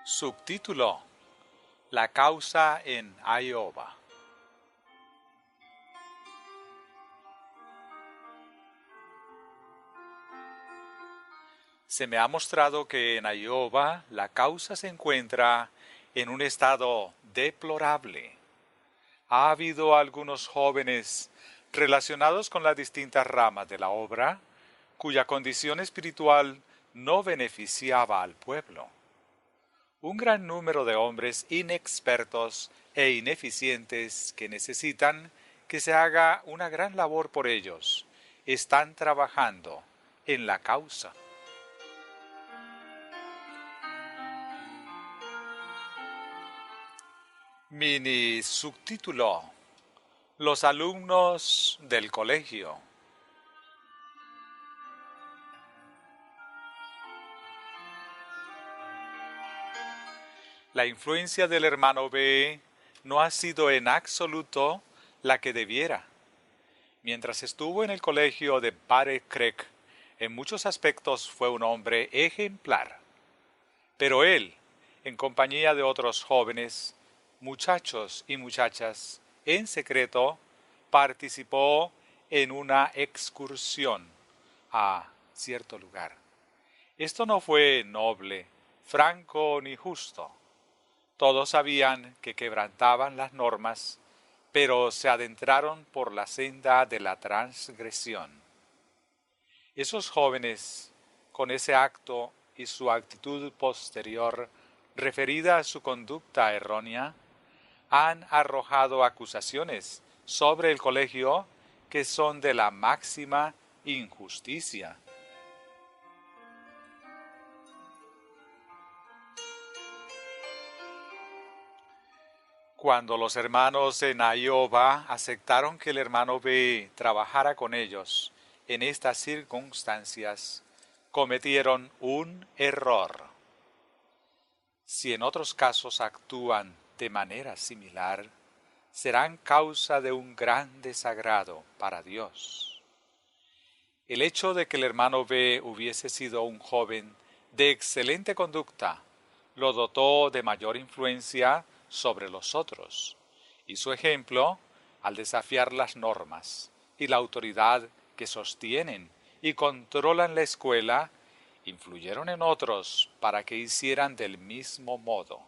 Subtítulo: La causa en Iowa. Se me ha mostrado que en Iowa la causa se encuentra en un estado deplorable. Ha habido algunos jóvenes relacionados con las distintas ramas de la obra cuya condición espiritual no beneficiaba al pueblo. Un gran número de hombres inexpertos e ineficientes que necesitan que se haga una gran labor por ellos están trabajando en la causa. Mini subtítulo: Los alumnos del colegio. La influencia del hermano B no ha sido en absoluto la que debiera. Mientras estuvo en el colegio de Battle Creek, en muchos aspectos fue un hombre ejemplar. Pero él, en compañía de otros jóvenes, muchachos y muchachas, en secreto, participó en una excursión a cierto lugar. Esto no fue noble, franco ni justo. Todos sabían que quebrantaban las normas, pero se adentraron por la senda de la transgresión. Esos jóvenes, con ese acto y su actitud posterior referida a su conducta errónea, han arrojado acusaciones sobre el colegio que son de la máxima injusticia. Cuando los hermanos en Iowa aceptaron que el hermano B trabajara con ellos en estas circunstancias, cometieron un error. Si en otros casos actúan de manera similar, serán causa de un gran desagrado para Dios. El hecho de que el hermano B hubiese sido un joven de excelente conducta lo dotó de mayor influencia sobre los otros, y su ejemplo, al desafiar las normas y la autoridad que sostienen y controlan la escuela, influyeron en otros para que hicieran del mismo modo.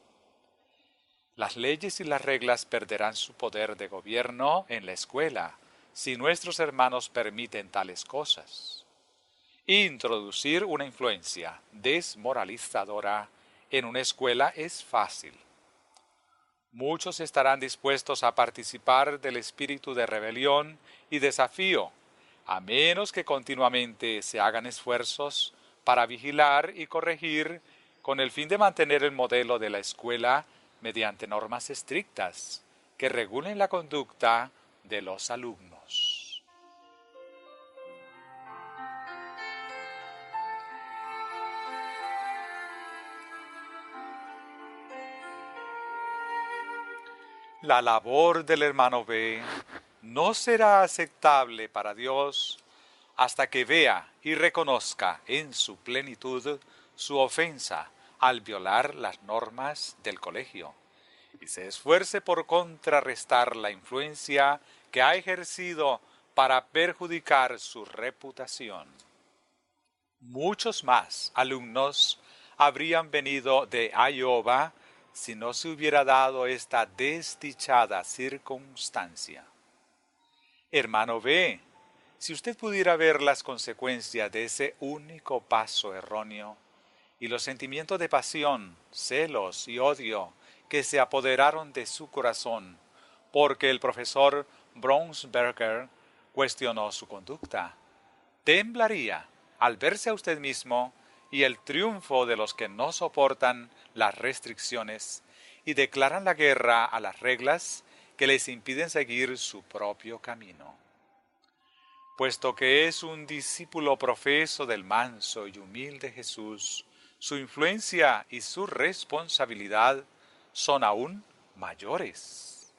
Las leyes y las reglas perderán su poder de gobierno en la escuela si nuestros hermanos permiten tales cosas. Introducir una influencia desmoralizadora en una escuela es fácil. Muchos estarán dispuestos a participar del espíritu de rebelión y desafío, a menos que continuamente se hagan esfuerzos para vigilar y corregir con el fin de mantener el modelo de la escuela mediante normas estrictas que regulen la conducta de los alumnos. La labor del hermano B no será aceptable para Dios hasta que vea y reconozca en su plenitud su ofensa al violar las normas del colegio y se esfuerce por contrarrestar la influencia que ha ejercido para perjudicar su reputación. Muchos más alumnos habrían venido de Iowa si no se hubiera dado esta desdichada circunstancia. Hermano B, si usted pudiera ver las consecuencias de ese único paso erróneo y los sentimientos de pasión, celos y odio que se apoderaron de su corazón porque el profesor Brownsberger cuestionó su conducta, temblaría al verse a usted mismo y el triunfo de los que no soportan las restricciones y declaran la guerra a las reglas que les impiden seguir su propio camino. Puesto que es un discípulo profeso del manso y humilde Jesús, su influencia y su responsabilidad son aún mayores.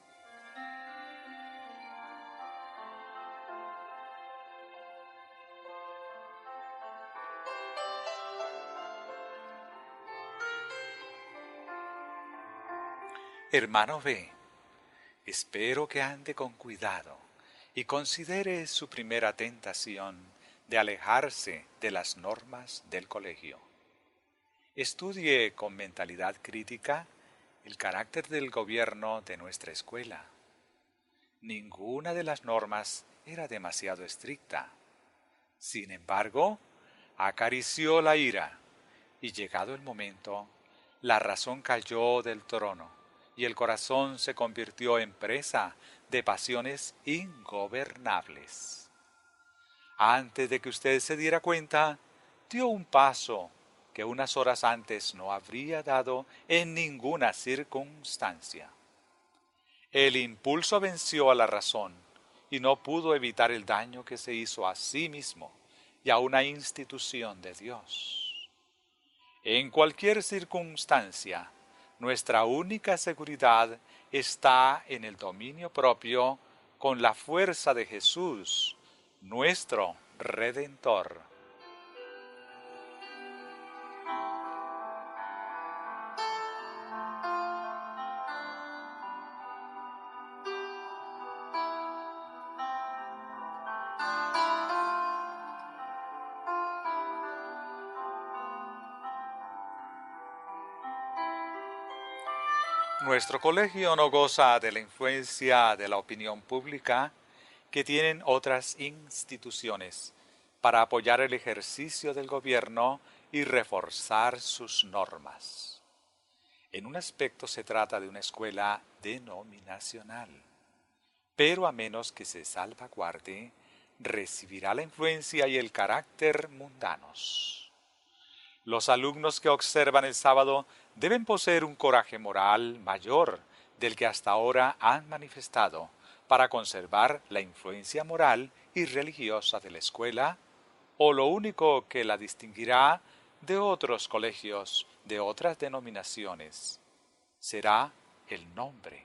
Hermano B, espero que ande con cuidado y considere su primera tentación de alejarse de las normas del colegio. Estudie con mentalidad crítica el carácter del gobierno de nuestra escuela. Ninguna de las normas era demasiado estricta. Sin embargo, acarició la ira y llegado el momento, la razón cayó del trono y el corazón se convirtió en presa de pasiones ingobernables. Antes de que usted se diera cuenta, dio un paso que unas horas antes no habría dado en ninguna circunstancia. El impulso venció a la razón y no pudo evitar el daño que se hizo a sí mismo y a una institución de Dios. En cualquier circunstancia, nuestra única seguridad está en el dominio propio con la fuerza de Jesús, nuestro Redentor. Nuestro colegio no goza de la influencia de la opinión pública que tienen otras instituciones para apoyar el ejercicio del gobierno y reforzar sus normas. En un aspecto se trata de una escuela denominacional, pero a menos que se salvaguarde, recibirá la influencia y el carácter mundanos. Los alumnos que observan el sábado deben poseer un coraje moral mayor del que hasta ahora han manifestado para conservar la influencia moral y religiosa de la escuela, o lo único que la distinguirá de otros colegios de otras denominaciones será el nombre.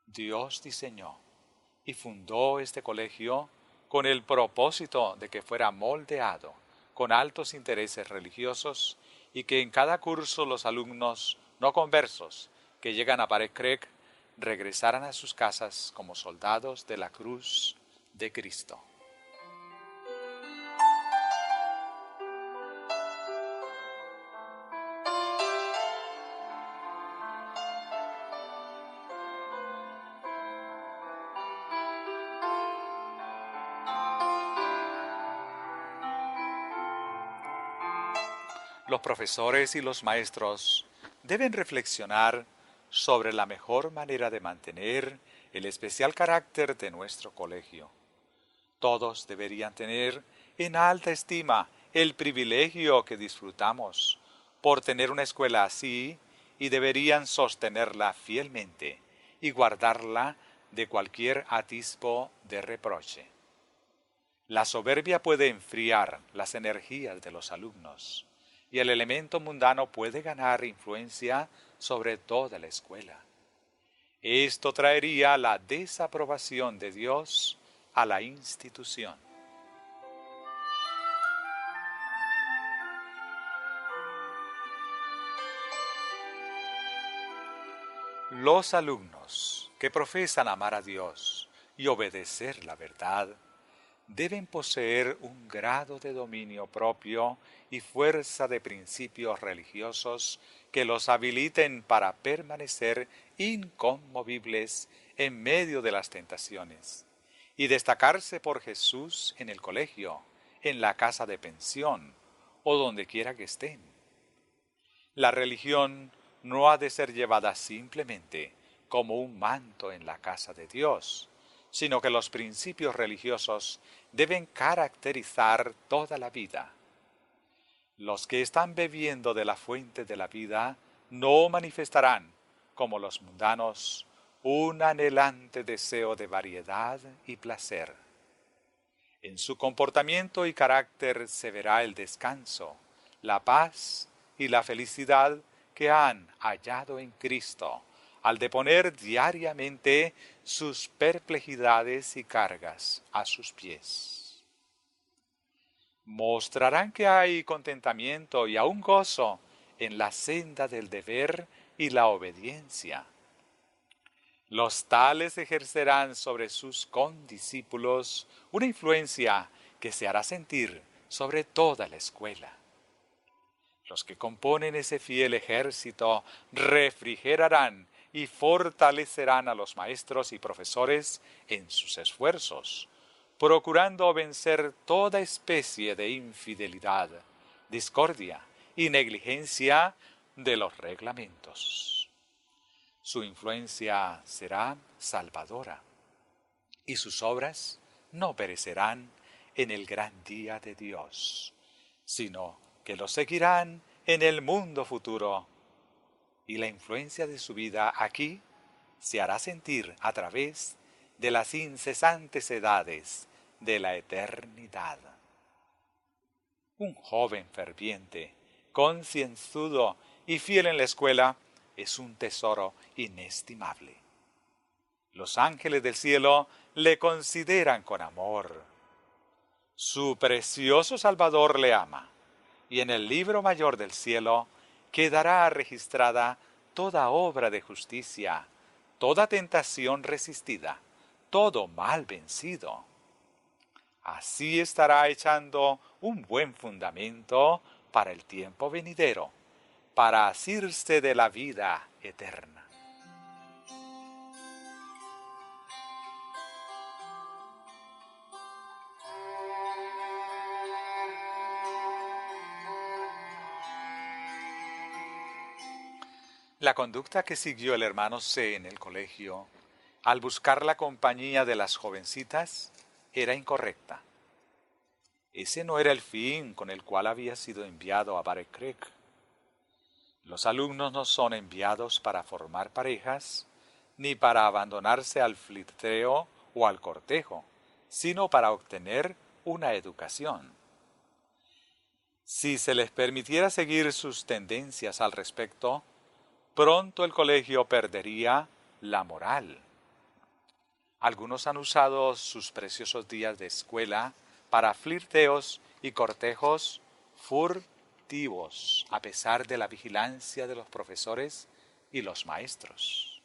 Dios diseñó y fundó este colegio con el propósito de que fuera moldeado con altos intereses religiosos y que en cada curso los alumnos no conversos que llegan a Pare Creek regresaran a sus casas como soldados de la cruz de Cristo. Los profesores y los maestros deben reflexionar sobre la mejor manera de mantener el especial carácter de nuestro colegio. Todos deberían tener en alta estima el privilegio que disfrutamos por tener una escuela así y deberían sostenerla fielmente y guardarla de cualquier atisbo de reproche. La soberbia puede enfriar las energías de los alumnos y el elemento mundano puede ganar influencia sobre toda la escuela. Esto traería la desaprobación de Dios a la institución. Los alumnos que profesan amar a Dios y obedecer la verdad deben poseer un grado de dominio propio y fuerza de principios religiosos que los habiliten para permanecer inconmovibles en medio de las tentaciones y destacarse por Jesús en el colegio, en la casa de pensión o donde quiera que estén. La religión no ha de ser llevada simplemente como un manto en la casa de Dios, sino que los principios religiosos deben caracterizar toda la vida. Los que están bebiendo de la fuente de la vida no manifestarán, como los mundanos, un anhelante deseo de variedad y placer. En su comportamiento y carácter se verá el descanso, la paz y la felicidad que han hallado en Cristo, al deponer diariamente sus perplejidades y cargas a sus pies. Mostrarán que hay contentamiento y aún gozo en la senda del deber y la obediencia. Los tales ejercerán sobre sus condiscípulos una influencia que se hará sentir sobre toda la escuela. Los que componen ese fiel ejército refrigerarán y fortalecerán a los maestros y profesores en sus esfuerzos, procurando vencer toda especie de infidelidad, discordia y negligencia de los reglamentos. Su influencia será salvadora y sus obras no perecerán en el gran día de Dios, sino que lo seguirán en el mundo futuro, y la influencia de su vida aquí se hará sentir a través de las incesantes edades de la eternidad. Un joven ferviente, concienzudo y fiel en la escuela es un tesoro inestimable. Los ángeles del cielo le consideran con amor. Su precioso Salvador le ama, y en el libro mayor del cielo quedará registrada toda obra de justicia, toda tentación resistida, todo mal vencido. Así estará echando un buen fundamento para el tiempo venidero, para asirse de la vida eterna. La conducta que siguió el hermano C en el colegio, al buscar la compañía de las jovencitas, era incorrecta. Ese no era el fin con el cual había sido enviado a Battle Creek. Los alumnos no son enviados para formar parejas, ni para abandonarse al flirteo o al cortejo, sino para obtener una educación. Si se les permitiera seguir sus tendencias al respecto, pronto el colegio perdería la moral. Algunos han usado sus preciosos días de escuela para flirteos y cortejos furtivos, a pesar de la vigilancia de los profesores y los maestros.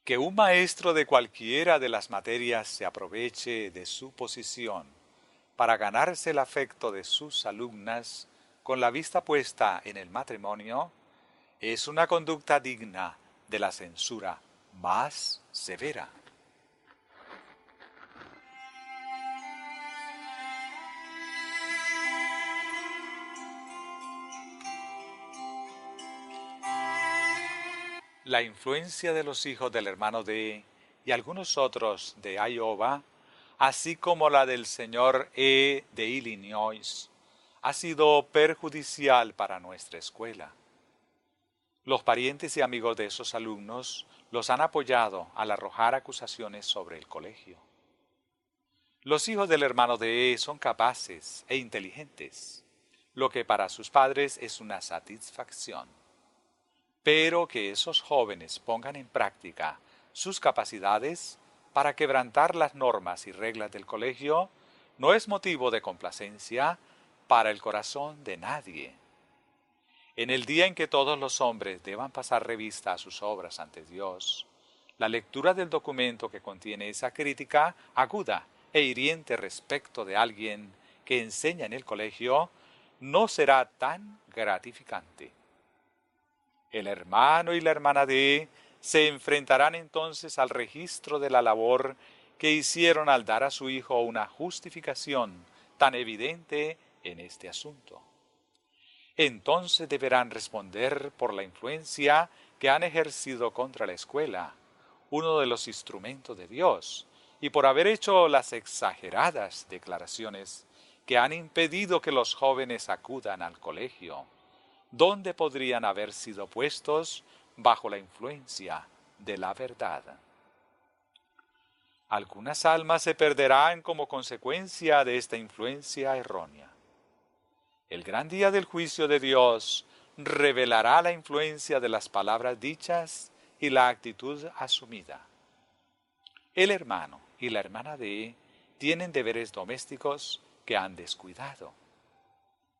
Que un maestro de cualquiera de las materias se aproveche de su posición para ganarse el afecto de sus alumnas con la vista puesta en el matrimonio es una conducta digna de la censura más severa. La influencia de los hijos del hermano D y algunos otros de Iowa, así como la del señor E de Illinois, ha sido perjudicial para nuestra escuela. Los parientes y amigos de esos alumnos los han apoyado al arrojar acusaciones sobre el colegio. Los hijos del hermano D son capaces e inteligentes, lo que para sus padres es una satisfacción. Pero que esos jóvenes pongan en práctica sus capacidades para quebrantar las normas y reglas del colegio no es motivo de complacencia para el corazón de nadie. En el día en que todos los hombres deban pasar revista a sus obras ante Dios, la lectura del documento que contiene esa crítica aguda e hiriente respecto de alguien que enseña en el colegio no será tan gratificante. El hermano y la hermana D se enfrentarán entonces al registro de la labor que hicieron al dar a su hijo una justificación tan evidente en este asunto. Entonces deberán responder por la influencia que han ejercido contra la escuela, uno de los instrumentos de Dios, y por haber hecho las exageradas declaraciones que han impedido que los jóvenes acudan al colegio, donde podrían haber sido puestos bajo la influencia de la verdad. Algunas almas se perderán como consecuencia de esta influencia errónea. El gran día del juicio de Dios revelará la influencia de las palabras dichas y la actitud asumida. El hermano y la hermana D tienen deberes domésticos que han descuidado.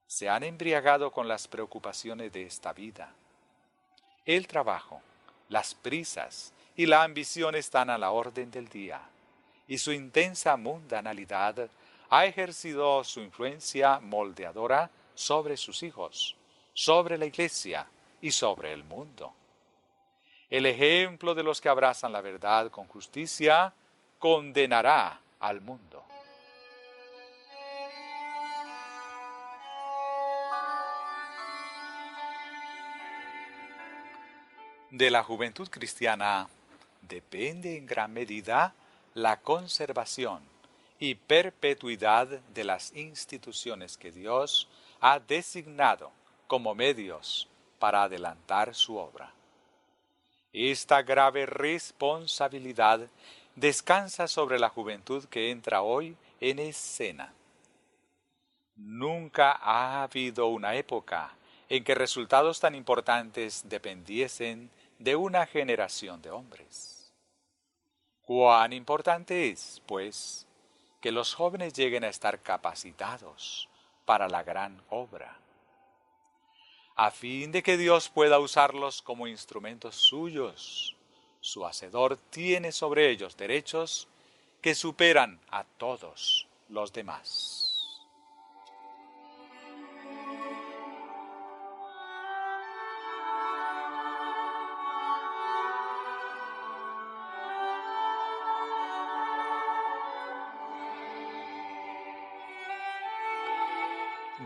Se han embriagado con las preocupaciones de esta vida. El trabajo, las prisas y la ambición están a la orden del día, y su intensa mundanalidad ha ejercido su influencia moldeadora sobre sus hijos, sobre la Iglesia y sobre el mundo. El ejemplo de los que abrazan la verdad con justicia condenará al mundo. De la juventud cristiana depende en gran medida la conservación y perpetuidad de las instituciones que Dios ha designado como medios para adelantar su obra. Esta grave responsabilidad descansa sobre la juventud que entra hoy en escena. Nunca ha habido una época en que resultados tan importantes dependiesen de una generación de hombres. Cuán importante es, pues, que los jóvenes lleguen a estar capacitados para la gran obra, a fin de que Dios pueda usarlos como instrumentos suyos. Su Hacedor tiene sobre ellos derechos que superan a todos los demás.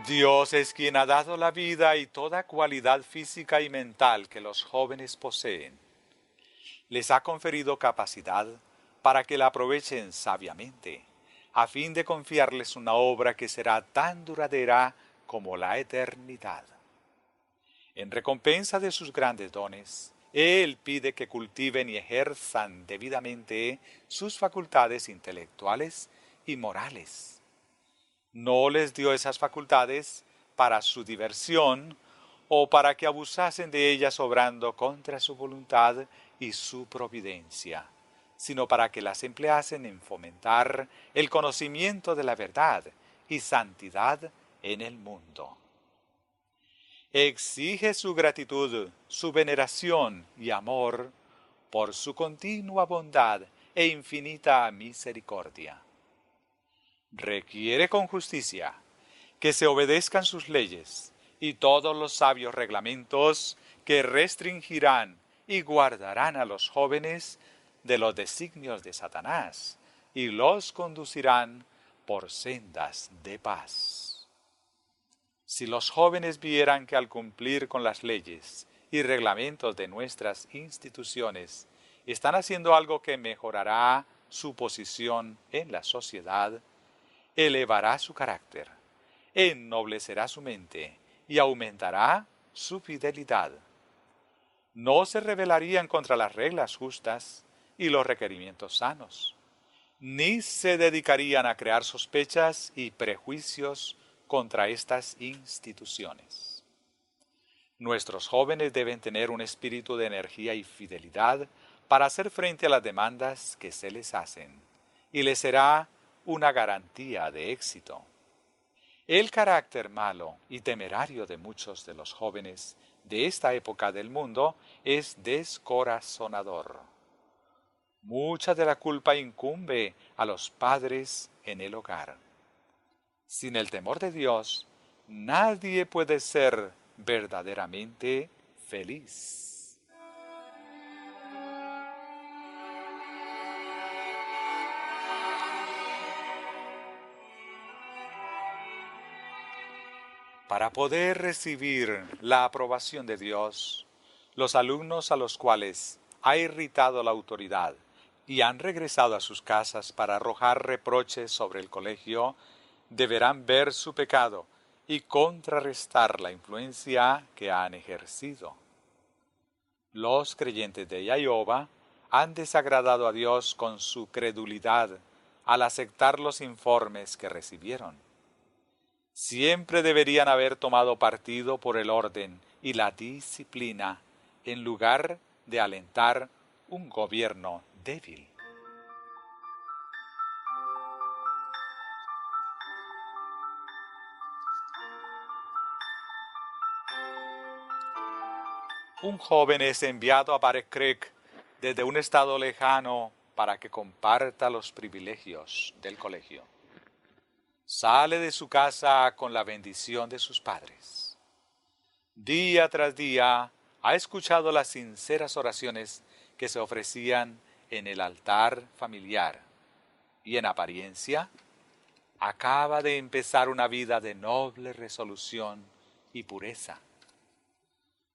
Dios es quien ha dado la vida y toda cualidad física y mental que los jóvenes poseen. Les ha conferido capacidad para que la aprovechen sabiamente, a fin de confiarles una obra que será tan duradera como la eternidad. En recompensa de sus grandes dones, Él pide que cultiven y ejerzan debidamente sus facultades intelectuales y morales. No les dio esas facultades para su diversión o para que abusasen de ellas obrando contra su voluntad y su providencia, sino para que las empleasen en fomentar el conocimiento de la verdad y santidad en el mundo. Exige su gratitud, su veneración y amor por su continua bondad e infinita misericordia. Requiere con justicia que se obedezcan sus leyes y todos los sabios reglamentos que restringirán y guardarán a los jóvenes de los designios de Satanás y los conducirán por sendas de paz. Si los jóvenes vieran que al cumplir con las leyes y reglamentos de nuestras instituciones están haciendo algo que mejorará su posición en la sociedad, elevará su carácter, ennoblecerá su mente y aumentará su fidelidad. No se rebelarían contra las reglas justas y los requerimientos sanos, ni se dedicarían a crear sospechas y prejuicios contra estas instituciones. Nuestros jóvenes deben tener un espíritu de energía y fidelidad para hacer frente a las demandas que se les hacen, y les será una garantía de éxito. El carácter malo y temerario de muchos de los jóvenes de esta época del mundo es descorazonador. Mucha de la culpa incumbe a los padres en el hogar. Sin el temor de Dios, nadie puede ser verdaderamente feliz. Para poder recibir la aprobación de Dios, los alumnos a los cuales ha irritado la autoridad y han regresado a sus casas para arrojar reproches sobre el colegio, deberán ver su pecado y contrarrestar la influencia que han ejercido. Los creyentes de Iowa han desagradado a Dios con su credulidad al aceptar los informes que recibieron. Siempre deberían haber tomado partido por el orden y la disciplina en lugar de alentar un gobierno débil. Un joven es enviado a Barrett Creek desde un estado lejano para que comparta los privilegios del colegio. Sale de su casa con la bendición de sus padres. Día tras día ha escuchado las sinceras oraciones que se ofrecían en el altar familiar y en apariencia acaba de empezar una vida de noble resolución y pureza.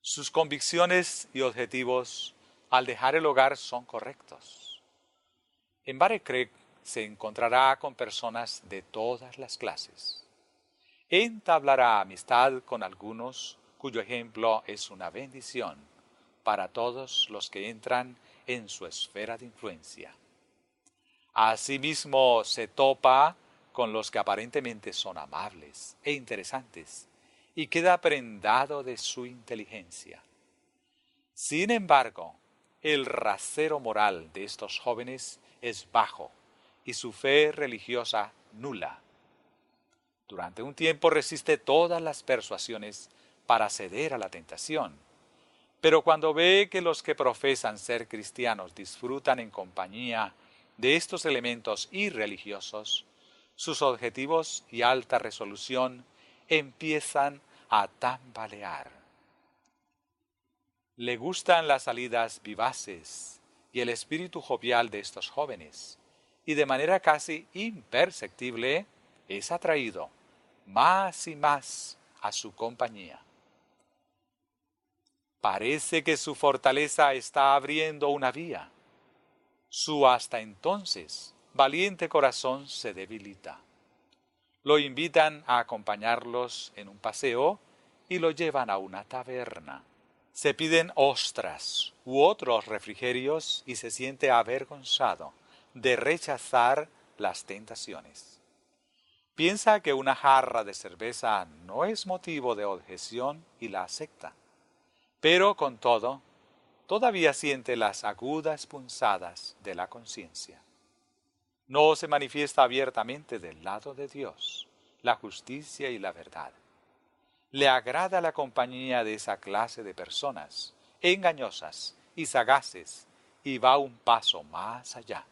Sus convicciones y objetivos al dejar el hogar son correctos. En Barrett Creek se encontrará con personas de todas las clases. Entablará amistad con algunos cuyo ejemplo es una bendición para todos los que entran en su esfera de influencia. Asimismo se topa con los que aparentemente son amables e interesantes y queda prendado de su inteligencia. Sin embargo, el rasero moral de estos jóvenes es bajo y su fe religiosa nula. Durante un tiempo resiste todas las persuasiones para ceder a la tentación, pero cuando ve que los que profesan ser cristianos disfrutan en compañía de estos elementos irreligiosos, sus objetivos y alta resolución empiezan a tambalear. Le gustan las salidas vivaces y el espíritu jovial de estos jóvenes, y de manera casi imperceptible es atraído más y más a su compañía. Parece que su fortaleza está abriendo una vía. Su hasta entonces valiente corazón se debilita. Lo invitan a acompañarlos en un paseo y lo llevan a una taberna. Se piden ostras u otros refrigerios y se siente avergonzado de rechazar las tentaciones. Piensa que una jarra de cerveza no es motivo de objeción y la acepta. Pero con todo, todavía siente las agudas punzadas de la conciencia. No se manifiesta abiertamente del lado de Dios, la justicia y la verdad. Le agrada la compañía de esa clase de personas, engañosas y sagaces, y va un paso más allá.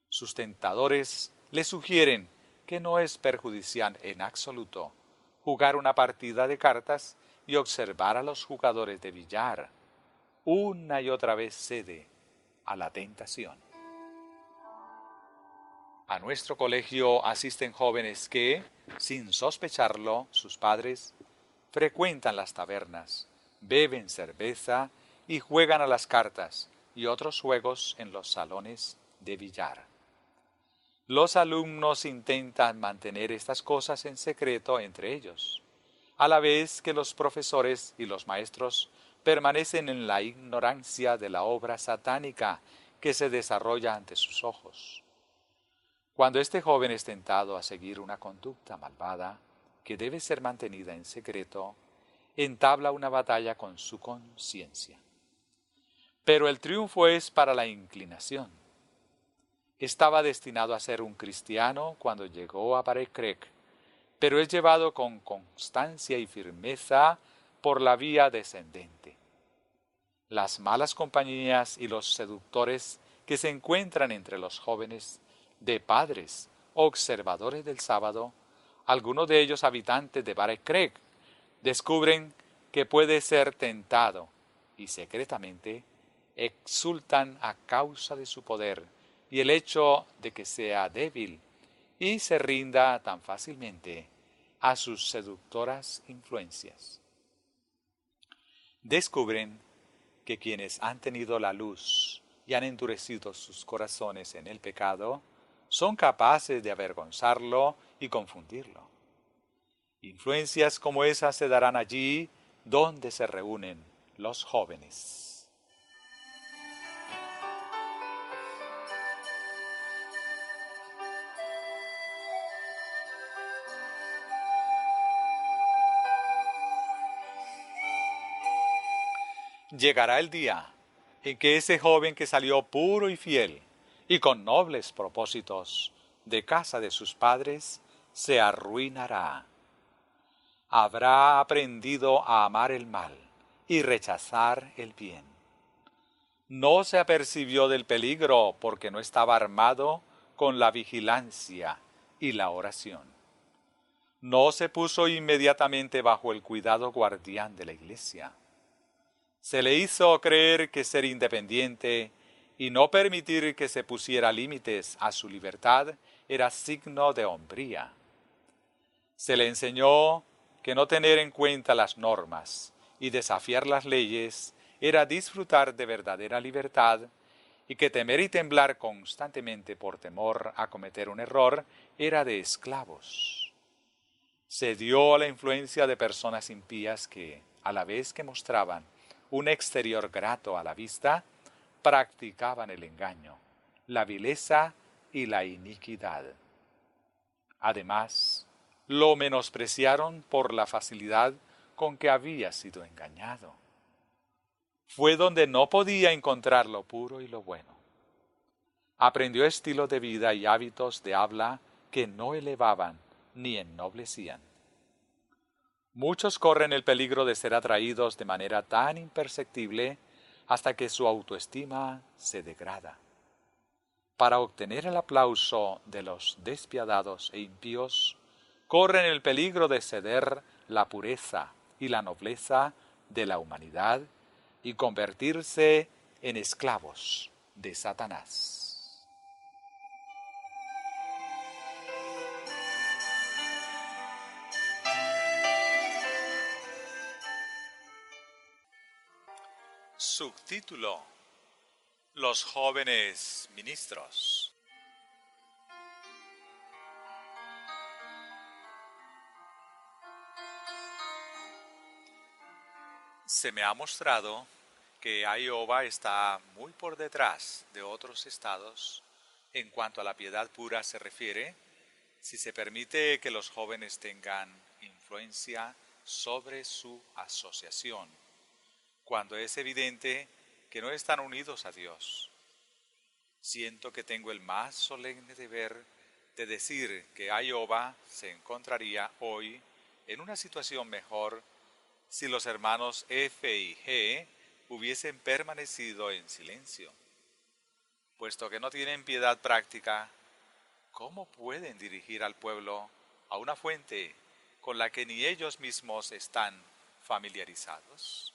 Sus tentadores le sugieren que no es perjudicial en absoluto jugar una partida de cartas y observar a los jugadores de billar. Una y otra vez cede a la tentación. A nuestro colegio asisten jóvenes que, sin sospecharlo, sus padres, frecuentan las tabernas, beben cerveza y juegan a las cartas y otros juegos en los salones de billar. Los alumnos intentan mantener estas cosas en secreto entre ellos, a la vez que los profesores y los maestros permanecen en la ignorancia de la obra satánica que se desarrolla ante sus ojos. Cuando este joven es tentado a seguir una conducta malvada, que debe ser mantenida en secreto, entabla una batalla con su conciencia. Pero el triunfo es para la inclinación. Estaba destinado a ser un cristiano cuando llegó a Barrett Creek, pero es llevado con constancia y firmeza por la vía descendente. Las malas compañías y los seductores que se encuentran entre los jóvenes de padres observadores del sábado, algunos de ellos habitantes de Barrett Creek, descubren que puede ser tentado y secretamente exultan a causa de su poder y el hecho de que sea débil y se rinda tan fácilmente a sus seductoras influencias. Descubren que quienes han tenido la luz y han endurecido sus corazones en el pecado, son capaces de avergonzarlo y confundirlo. Influencias como esas se darán allí donde se reúnen los jóvenes. Llegará el día en que ese joven que salió puro y fiel y con nobles propósitos de casa de sus padres se arruinará. Habrá aprendido a amar el mal y rechazar el bien. No se apercibió del peligro porque no estaba armado con la vigilancia y la oración. No se puso inmediatamente bajo el cuidado guardián de la iglesia. Se le hizo creer que ser independiente y no permitir que se pusiera límites a su libertad era signo de hombría. Se le enseñó que no tener en cuenta las normas y desafiar las leyes era disfrutar de verdadera libertad y que temer y temblar constantemente por temor a cometer un error era de esclavos. Se dio a la influencia de personas impías que, a la vez que mostraban un exterior grato a la vista, practicaban el engaño, la vileza y la iniquidad. Además, lo menospreciaron por la facilidad con que había sido engañado. Fue donde no podía encontrar lo puro y lo bueno. Aprendió estilos de vida y hábitos de habla que no elevaban ni ennoblecían. Muchos corren el peligro de ser atraídos de manera tan imperceptible hasta que su autoestima se degrada. Para obtener el aplauso de los despiadados e impíos, corren el peligro de ceder la pureza y la nobleza de la humanidad y convertirse en esclavos de Satanás. Subtítulo: Los jóvenes ministros. Se me ha mostrado que Iowa está muy por detrás de otros estados en cuanto a la piedad pura se refiere, si se permite que los jóvenes tengan influencia sobre su asociación, cuando es evidente que no están unidos a Dios. Siento que tengo el más solemne deber de decir que Iowa se encontraría hoy en una situación mejor si los hermanos F y G hubiesen permanecido en silencio. Puesto que no tienen piedad práctica, ¿cómo pueden dirigir al pueblo a una fuente con la que ni ellos mismos están familiarizados?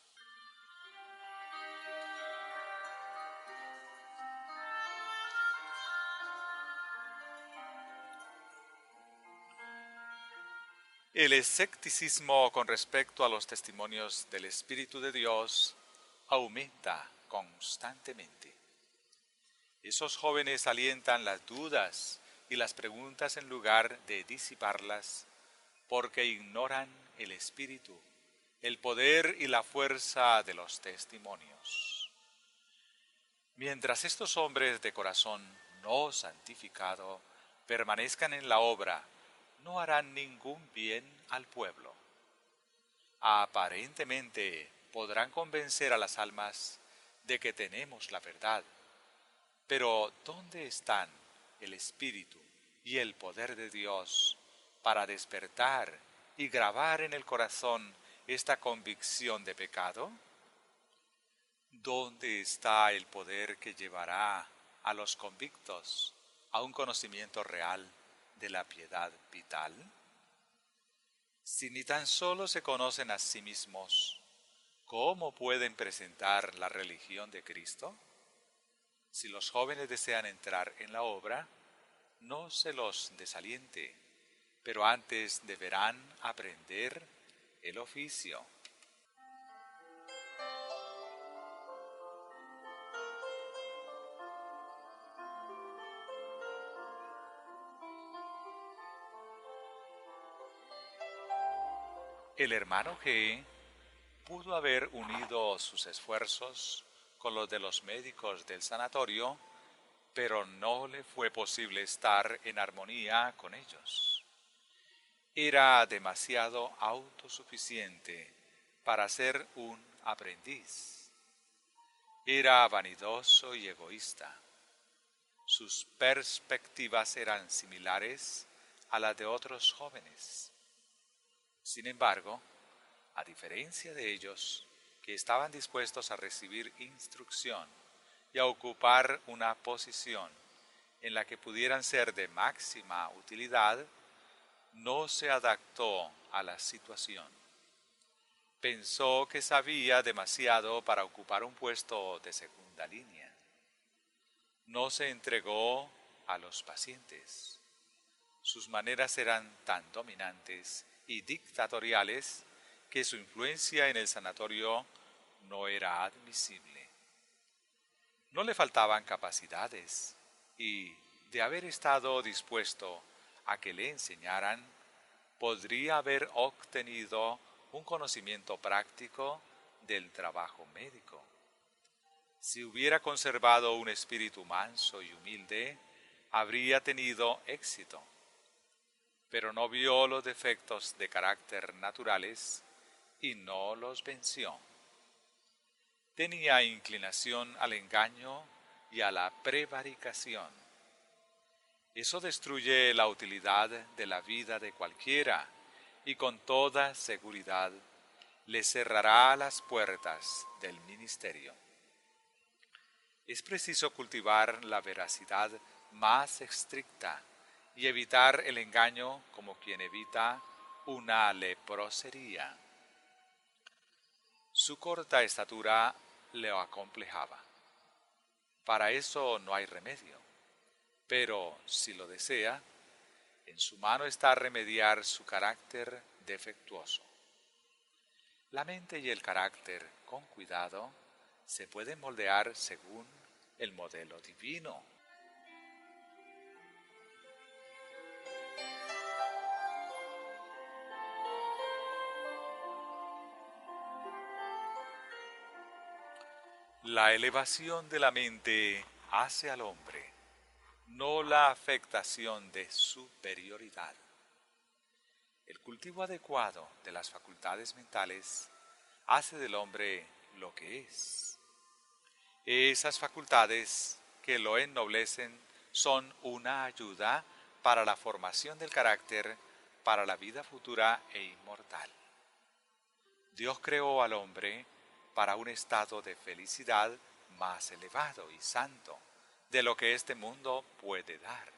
El escepticismo con respecto a los testimonios del Espíritu de Dios aumenta constantemente. Esos jóvenes alientan las dudas y las preguntas en lugar de disiparlas, porque ignoran el Espíritu, el poder y la fuerza de los testimonios. Mientras estos hombres de corazón no santificado permanezcan en la obra, no harán ningún bien al pueblo. Aparentemente podrán convencer a las almas de que tenemos la verdad, pero ¿dónde están el Espíritu y el poder de Dios para despertar y grabar en el corazón esta convicción de pecado? ¿Dónde está el poder que llevará a los convictos a un conocimiento real de la piedad vital? Si ni tan solo se conocen a sí mismos, ¿cómo pueden presentar la religión de Cristo? Si los jóvenes desean entrar en la obra, no se los desaliente, pero antes deberán aprender el oficio. El hermano G pudo haber unido sus esfuerzos con los de los médicos del sanatorio, pero no le fue posible estar en armonía con ellos. Era demasiado autosuficiente para ser un aprendiz. Era vanidoso y egoísta. Sus perspectivas eran similares a las de otros jóvenes. Sin embargo, a diferencia de ellos, que estaban dispuestos a recibir instrucción y a ocupar una posición en la que pudieran ser de máxima utilidad, no se adaptó a la situación. Pensó que sabía demasiado para ocupar un puesto de segunda línea. No se entregó a los pacientes. Sus maneras eran tan dominantes y dictatoriales que su influencia en el sanatorio no era admisible. No le faltaban capacidades y, de haber estado dispuesto a que le enseñaran, podría haber obtenido un conocimiento práctico del trabajo médico. Si hubiera conservado un espíritu manso y humilde, habría tenido éxito. Pero no vio los defectos de carácter naturales y no los venció. Tenía inclinación al engaño y a la prevaricación. Eso destruye la utilidad de la vida de cualquiera y con toda seguridad le cerrará las puertas del ministerio. Es preciso cultivar la veracidad más estricta y evitar el engaño como quien evita una leprosería. Su corta estatura le acomplejaba. Para eso no hay remedio, pero si lo desea, en su mano está remediar su carácter defectuoso. La mente y el carácter, con cuidado, se pueden moldear según el modelo divino. La elevación de la mente hace al hombre, no la afectación de superioridad. El cultivo adecuado de las facultades mentales hace del hombre lo que es. Esas facultades que lo ennoblecen son una ayuda para la formación del carácter, para la vida futura e inmortal. Dios creó al hombre para un estado de felicidad más elevado y santo de lo que este mundo puede dar.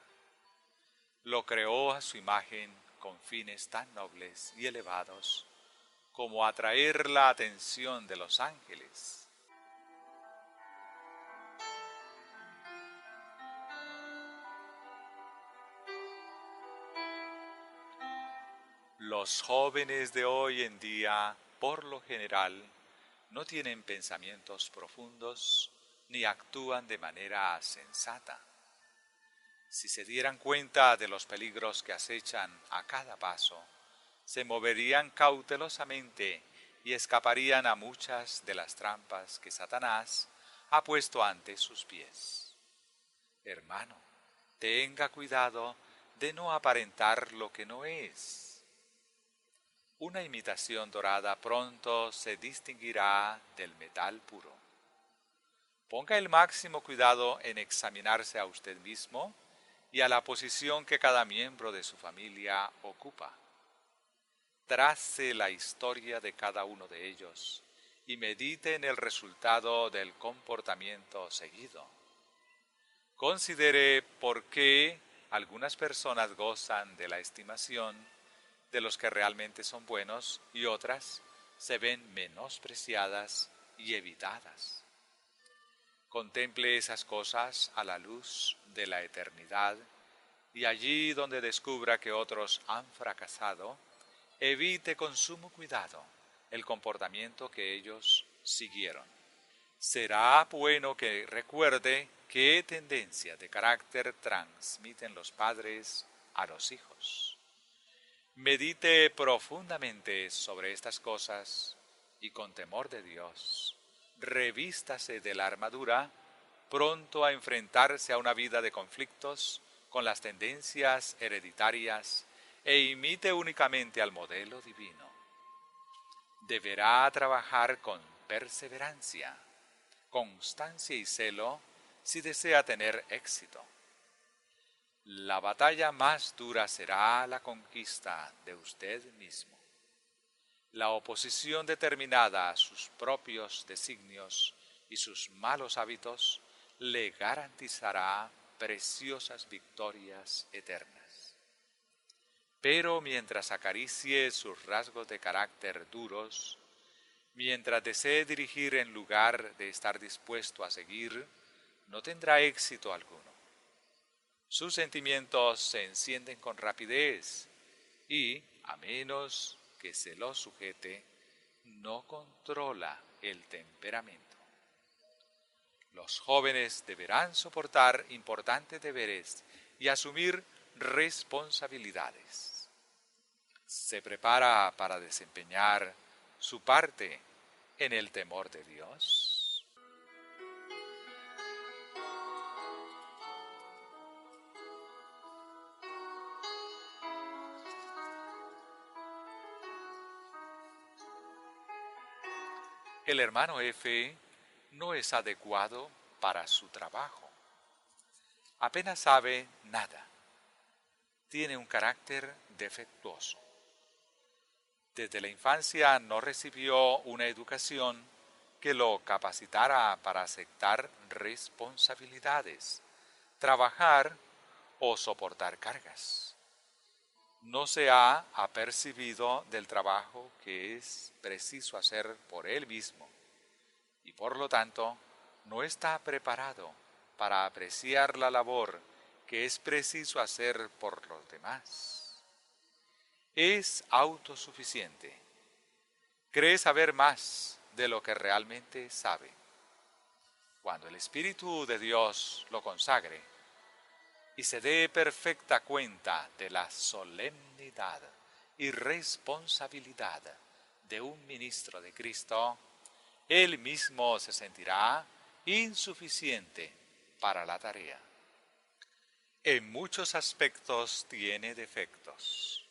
Lo creó a su imagen con fines tan nobles y elevados como atraer la atención de los ángeles. Los jóvenes de hoy en día, por lo general, no tienen pensamientos profundos ni actúan de manera sensata. Si se dieran cuenta de los peligros que acechan a cada paso, se moverían cautelosamente y escaparían a muchas de las trampas que Satanás ha puesto ante sus pies. Hermano, tenga cuidado de no aparentar lo que no es. Una imitación dorada pronto se distinguirá del metal puro. Ponga el máximo cuidado en examinarse a usted mismo y a la posición que cada miembro de su familia ocupa. Trace la historia de cada uno de ellos y medite en el resultado del comportamiento seguido. Considere por qué algunas personas gozan de la estimación de los que realmente son buenos y otras se ven menospreciadas y evitadas. Contemple esas cosas a la luz de la eternidad y allí donde descubra que otros han fracasado, evite con sumo cuidado el comportamiento que ellos siguieron. Será bueno que recuerde qué tendencia de carácter transmiten los padres a los hijos. Medite profundamente sobre estas cosas y con temor de Dios, revístase de la armadura, pronto a enfrentarse a una vida de conflictos con las tendencias hereditarias e imite únicamente al modelo divino. Deberá trabajar con perseverancia, constancia y celo si desea tener éxito. La batalla más dura será la conquista de usted mismo. La oposición determinada a sus propios designios y sus malos hábitos le garantizará preciosas victorias eternas. Pero mientras acaricie sus rasgos de carácter duros, mientras desee dirigir en lugar de estar dispuesto a seguir, no tendrá éxito alguno. Sus sentimientos se encienden con rapidez y, a menos que se los sujete, no controla el temperamento. Los jóvenes deberán soportar importantes deberes y asumir responsabilidades. ¿Se prepara para desempeñar su parte en el temor de Dios? El hermano F no es adecuado para su trabajo. Apenas sabe nada. Tiene un carácter defectuoso. Desde la infancia no recibió una educación que lo capacitara para aceptar responsabilidades, trabajar o soportar cargas. No se ha apercibido del trabajo que es preciso hacer por él mismo y por lo tanto no está preparado para apreciar la labor que es preciso hacer por los demás. Es autosuficiente. Cree saber más de lo que realmente sabe. Cuando el Espíritu de Dios lo consagre y se dé perfecta cuenta de la solemnidad y responsabilidad de un ministro de Cristo, él mismo se sentirá insuficiente para la tarea. En muchos aspectos tiene defectos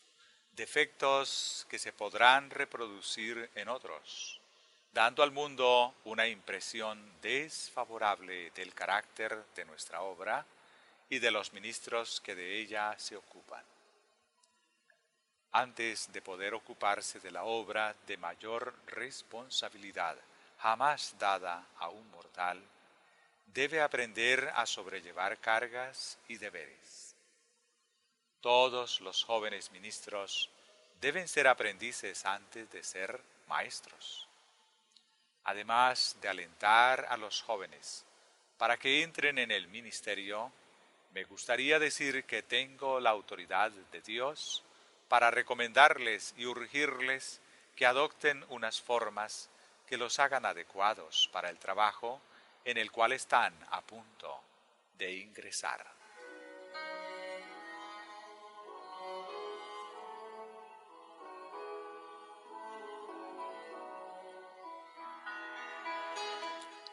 que se podrán reproducir en otros, dando al mundo una impresión desfavorable del carácter de nuestra obra y de los ministros que de ella se ocupan. Antes de poder ocuparse de la obra de mayor responsabilidad jamás dada a un mortal, debe aprender a sobrellevar cargas y deberes. Todos los jóvenes ministros deben ser aprendices antes de ser maestros. Además de alentar a los jóvenes para que entren en el ministerio, me gustaría decir que tengo la autoridad de Dios para recomendarles y urgirles que adopten unas formas que los hagan adecuados para el trabajo en el cual están a punto de ingresar.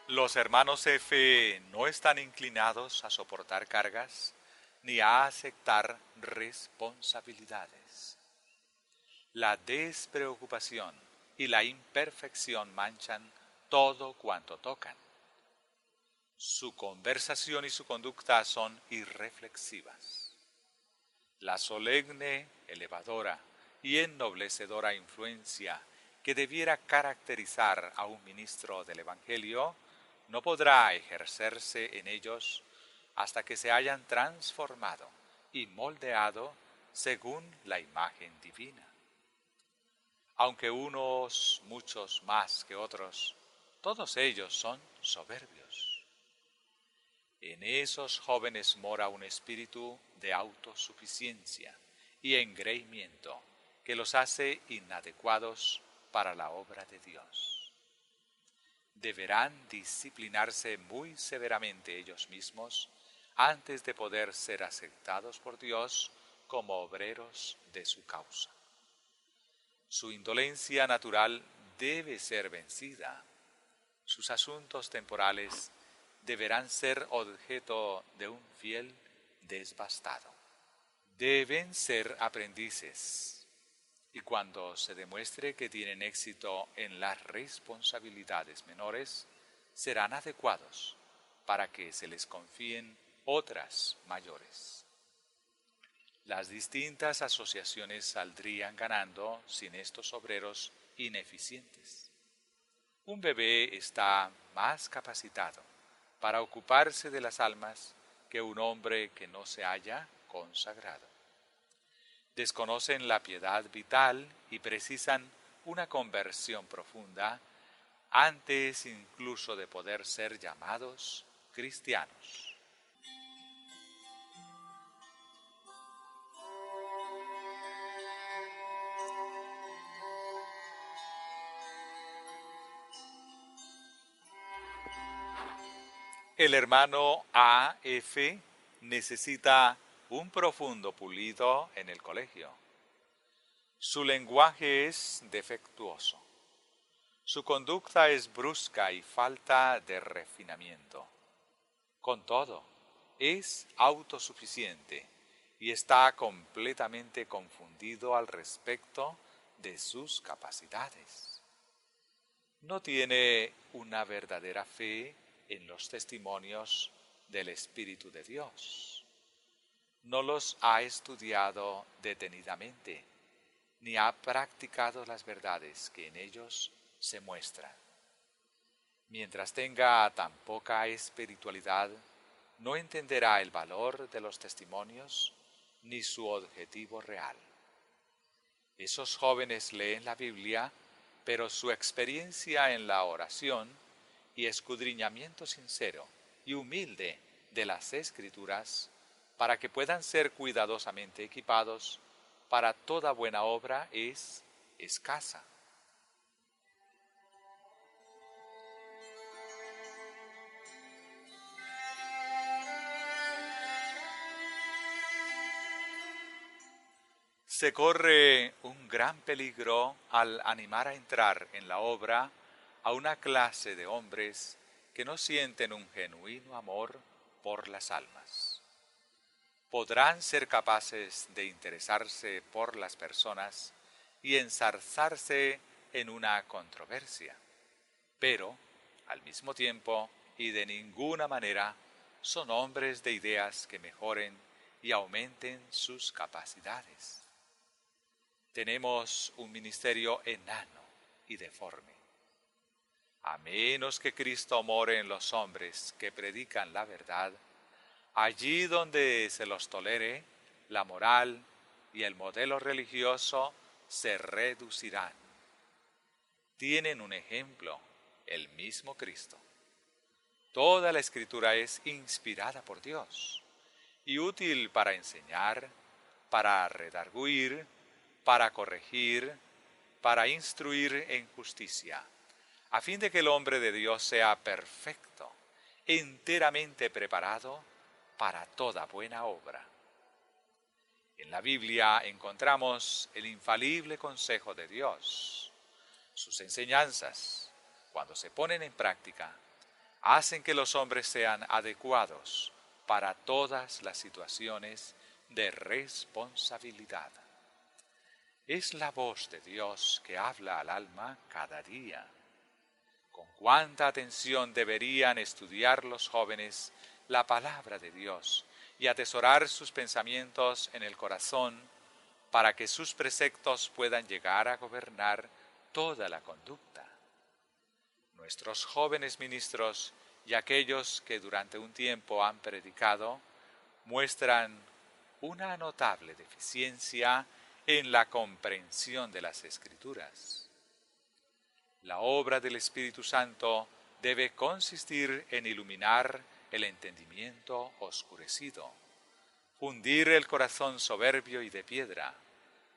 Los hermanos F no están inclinados a soportar cargas ni a aceptar responsabilidades. La despreocupación y la imperfección manchan todo cuanto tocan. Su conversación y su conducta son irreflexivas. La solemne, elevadora y ennoblecedora influencia que debiera caracterizar a un ministro del Evangelio no podrá ejercerse en ellos hasta que se hayan transformado y moldeado según la imagen divina. Aunque unos muchos más que otros, todos ellos son soberbios. En esos jóvenes mora un espíritu de autosuficiencia y engreimiento que los hace inadecuados para la obra de Dios. Deberán disciplinarse muy severamente ellos mismos antes de poder ser aceptados por Dios como obreros de su causa. Su indolencia natural debe ser vencida. Sus asuntos temporales deberán ser objeto de un fiel desbastado. Deben ser aprendices, y cuando se demuestre que tienen éxito en las responsabilidades menores, serán adecuados para que se les confíen otras mayores. Las distintas asociaciones saldrían ganando sin estos obreros ineficientes. Un bebé está más capacitado para ocuparse de las almas que un hombre que no se haya consagrado. Desconocen la piedad vital y precisan una conversión profunda antes incluso de poder ser llamados cristianos. El hermano A.F. necesita un profundo pulido en el colegio. Su lenguaje es defectuoso. Su conducta es brusca y falta de refinamiento. Con todo, es autosuficiente y está completamente confundido al respecto de sus capacidades. No tiene una verdadera fe en los testimonios del Espíritu de Dios. No los ha estudiado detenidamente, ni ha practicado las verdades que en ellos se muestran. Mientras tenga tan poca espiritualidad, no entenderá el valor de los testimonios ni su objetivo real. Esos jóvenes leen la Biblia, pero su experiencia en la oración y escudriñamiento sincero y humilde de las Escrituras, para que puedan ser cuidadosamente equipados para toda buena obra, es escasa. Se corre un gran peligro al animar a entrar en la obra a una clase de hombres que no sienten un genuino amor por las almas. Podrán ser capaces de interesarse por las personas y enzarzarse en una controversia, pero, al mismo tiempo y de ninguna manera, son hombres de ideas que mejoren y aumenten sus capacidades. Tenemos un ministerio enano y deforme. A menos que Cristo more en los hombres que predican la verdad, allí donde se los tolere, la moral y el modelo religioso se reducirán. Tienen un ejemplo, el mismo Cristo. Toda la Escritura es inspirada por Dios y útil para enseñar, para redarguir, para corregir, para instruir en justicia, a fin de que el hombre de Dios sea perfecto, enteramente preparado para toda buena obra. En la Biblia encontramos el infalible consejo de Dios. Sus enseñanzas, cuando se ponen en práctica, hacen que los hombres sean adecuados para todas las situaciones de responsabilidad. Es la voz de Dios que habla al alma cada día. Con cuánta atención deberían estudiar los jóvenes la palabra de Dios y atesorar sus pensamientos en el corazón para que sus preceptos puedan llegar a gobernar toda la conducta. Nuestros jóvenes ministros y aquellos que durante un tiempo han predicado muestran una notable deficiencia en la comprensión de las Escrituras. La obra del Espíritu Santo debe consistir en iluminar el entendimiento oscurecido, fundir el corazón soberbio y de piedra,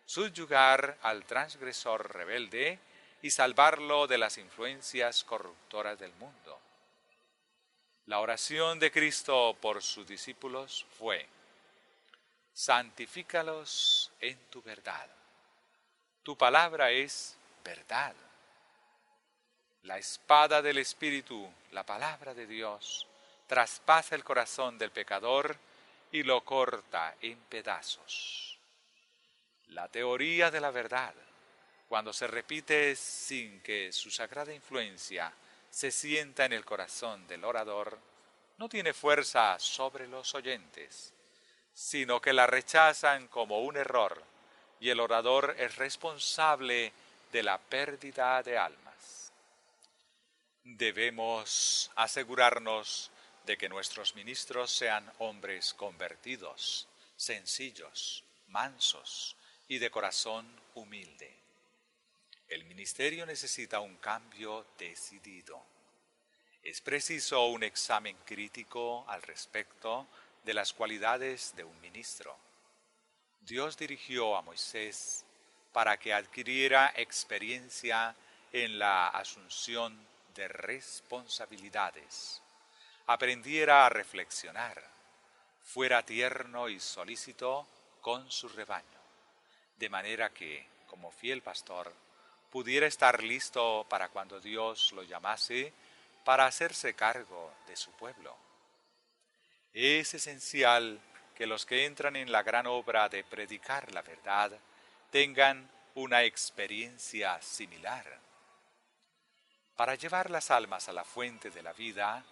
subyugar al transgresor rebelde y salvarlo de las influencias corruptoras del mundo. La oración de Cristo por sus discípulos fue: santifícalos en tu verdad. Tu palabra es verdad. La espada del Espíritu, la palabra de Dios, traspasa el corazón del pecador y lo corta en pedazos. La teoría de la verdad, cuando se repite sin que su sagrada influencia se sienta en el corazón del orador, no tiene fuerza sobre los oyentes, sino que la rechazan como un error, y el orador es responsable de la pérdida de almas. Debemos asegurarnos de que nuestros ministros sean hombres convertidos, sencillos, mansos y de corazón humilde. El ministerio necesita un cambio decidido. Es preciso un examen crítico al respecto de las cualidades de un ministro. Dios dirigió a Moisés para que adquiriera experiencia en la asunción de responsabilidades, aprendiera a reflexionar, fuera tierno y solícito con su rebaño, de manera que, como fiel pastor, pudiera estar listo para cuando Dios lo llamase para hacerse cargo de su pueblo. Es esencial que los que entran en la gran obra de predicar la verdad tengan una experiencia similar. Para llevar las almas a la fuente de la vida,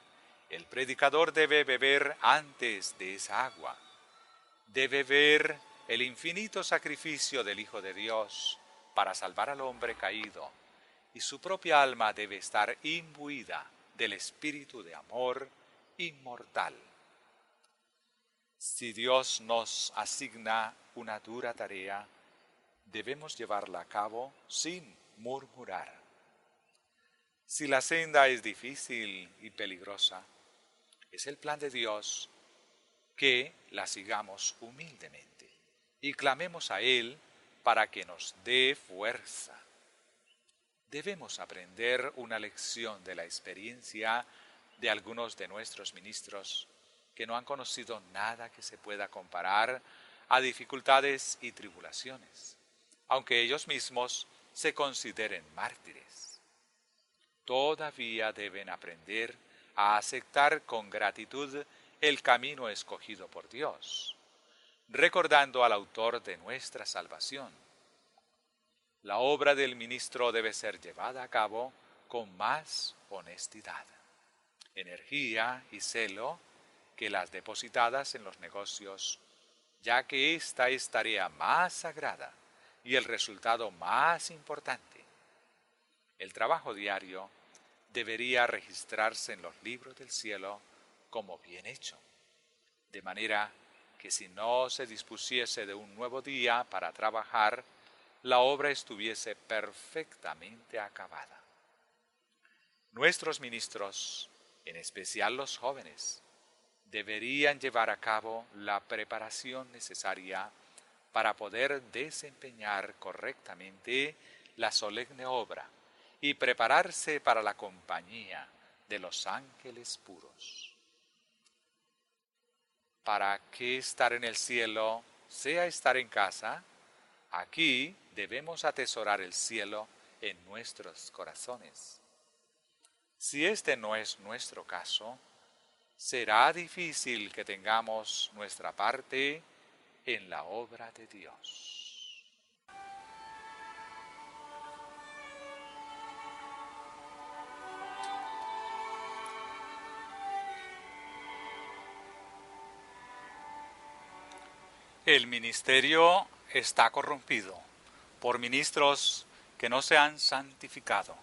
el predicador debe beber antes de esa agua. Debe ver el infinito sacrificio del Hijo de Dios para salvar al hombre caído, y su propia alma debe estar imbuida del espíritu de amor inmortal. Si Dios nos asigna una dura tarea, debemos llevarla a cabo sin murmurar. Si la senda es difícil y peligrosa, es el plan de Dios que la sigamos humildemente y clamemos a Él para que nos dé fuerza. Debemos aprender una lección de la experiencia de algunos de nuestros ministros que no han conocido nada que se pueda comparar a dificultades y tribulaciones, aunque ellos mismos se consideren mártires. Todavía deben aprender a aceptar con gratitud el camino escogido por Dios, recordando al autor de nuestra salvación. La obra del ministro debe ser llevada a cabo con más honestidad, energía y celo que las depositadas en los negocios, ya que esta es tarea más sagrada y el resultado más importante. El trabajo diario debería registrarse en los libros del cielo como bien hecho, de manera que si no se dispusiese de un nuevo día para trabajar, la obra estuviese perfectamente acabada. Nuestros ministros, en especial los jóvenes, deberían llevar a cabo la preparación necesaria para poder desempeñar correctamente la solemne obra y prepararse para la compañía de los ángeles puros. Para que estar en el cielo sea estar en casa, aquí debemos atesorar el cielo en nuestros corazones. Si este no es nuestro caso, será difícil que tengamos nuestra parte en la obra de Dios. El ministerio está corrompido por ministros que no se han santificado.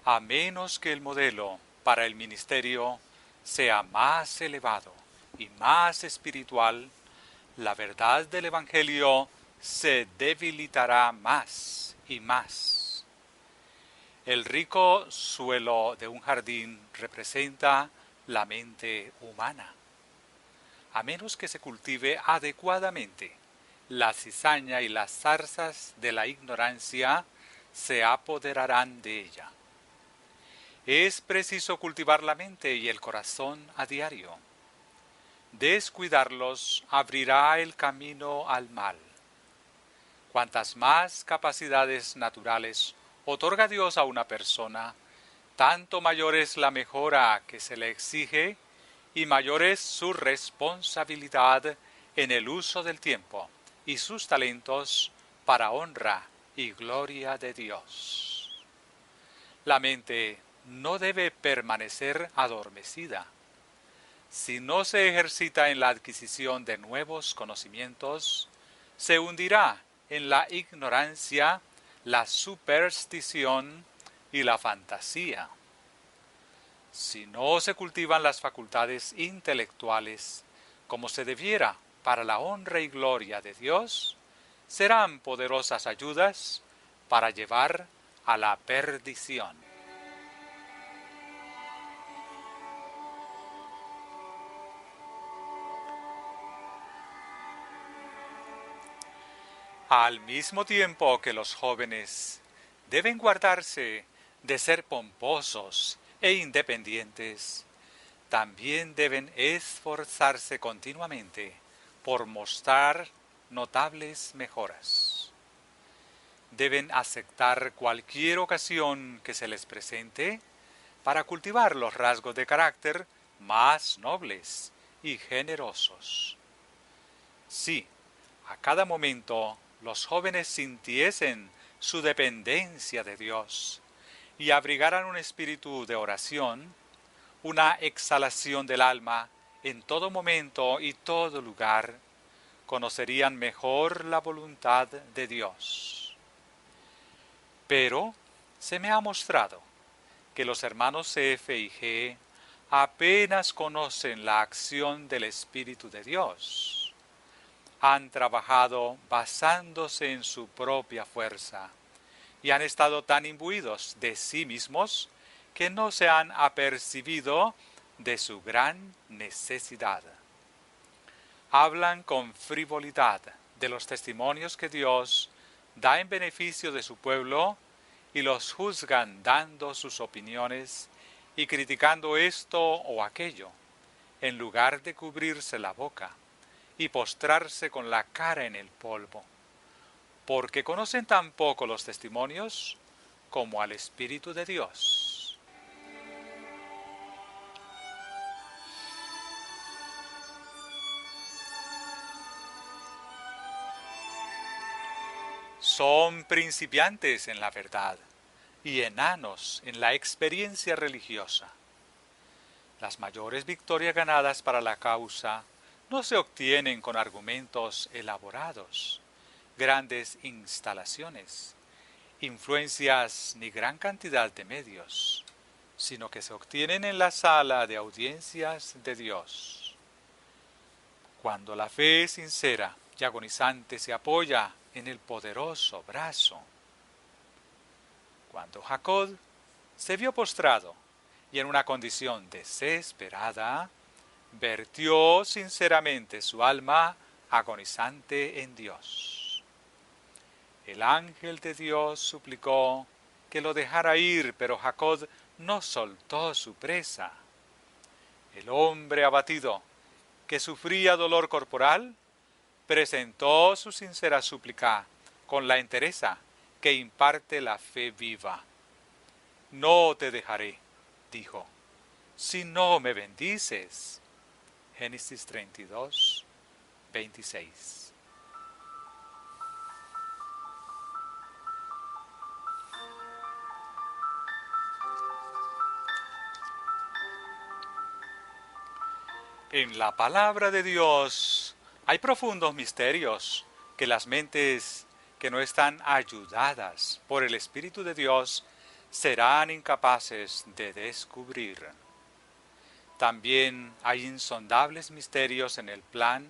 A menos que el modelo para el ministerio sea más elevado y más espiritual, la verdad del Evangelio se debilitará más y más. El rico suelo de un jardín representa la mente humana. A menos que se cultive adecuadamente, la cizaña y las zarzas de la ignorancia se apoderarán de ella. Es preciso cultivar la mente y el corazón a diario. Descuidarlos abrirá el camino al mal. Cuantas más capacidades naturales otorga Dios a una persona, tanto mayor es la mejora que se le exige y mayor es su responsabilidad en el uso del tiempo y sus talentos para honra y gloria de Dios. La mente no debe permanecer adormecida. Si no se ejercita en la adquisición de nuevos conocimientos, se hundirá en la ignorancia, la superstición y la fantasía. Si no se cultivan las facultades intelectuales como se debiera para la honra y gloria de Dios, serán poderosas ayudas para llevar a la perdición. Al mismo tiempo que los jóvenes deben guardarse de ser pomposos e independientes, también deben esforzarse continuamente por mostrar notables mejoras. Deben aceptar cualquier ocasión que se les presente para cultivar los rasgos de carácter más nobles y generosos. Si a cada momento los jóvenes sintiesen su dependencia de Dios y abrigaran un espíritu de oración, una exhalación del alma en todo momento y todo lugar, conocerían mejor la voluntad de Dios. Pero se me ha mostrado que los hermanos F y G apenas conocen la acción del Espíritu de Dios. Han trabajado basándose en su propia fuerza y han estado tan imbuidos de sí mismos que no se han apercibido de su gran necesidad. Hablan con frivolidad de los testimonios que Dios da en beneficio de su pueblo y los juzgan dando sus opiniones y criticando esto o aquello, en lugar de cubrirse la boca y postrarse con la cara en el polvo, porque conocen tan poco los testimonios como al Espíritu de Dios. Son principiantes en la verdad y enanos en la experiencia religiosa. Las mayores victorias ganadas para la causa no se obtienen con argumentos elaborados, grandes instalaciones, influencias ni gran cantidad de medios, sino que se obtienen en la sala de audiencias de Dios. Cuando la fe sincera y agonizante se apoya en el poderoso brazo. Cuando Jacob se vio postrado y en una condición desesperada, vertió sinceramente su alma agonizante en Dios. El ángel de Dios suplicó que lo dejara ir, pero Jacob no soltó su presa. El hombre abatido, que sufría dolor corporal, presentó su sincera súplica con la entereza que imparte la fe viva. No te dejaré, dijo, si no me bendices. Génesis 32, 26. En la palabra de Dios hay profundos misterios que las mentes que no están ayudadas por el Espíritu de Dios serán incapaces de descubrir. También hay insondables misterios en el plan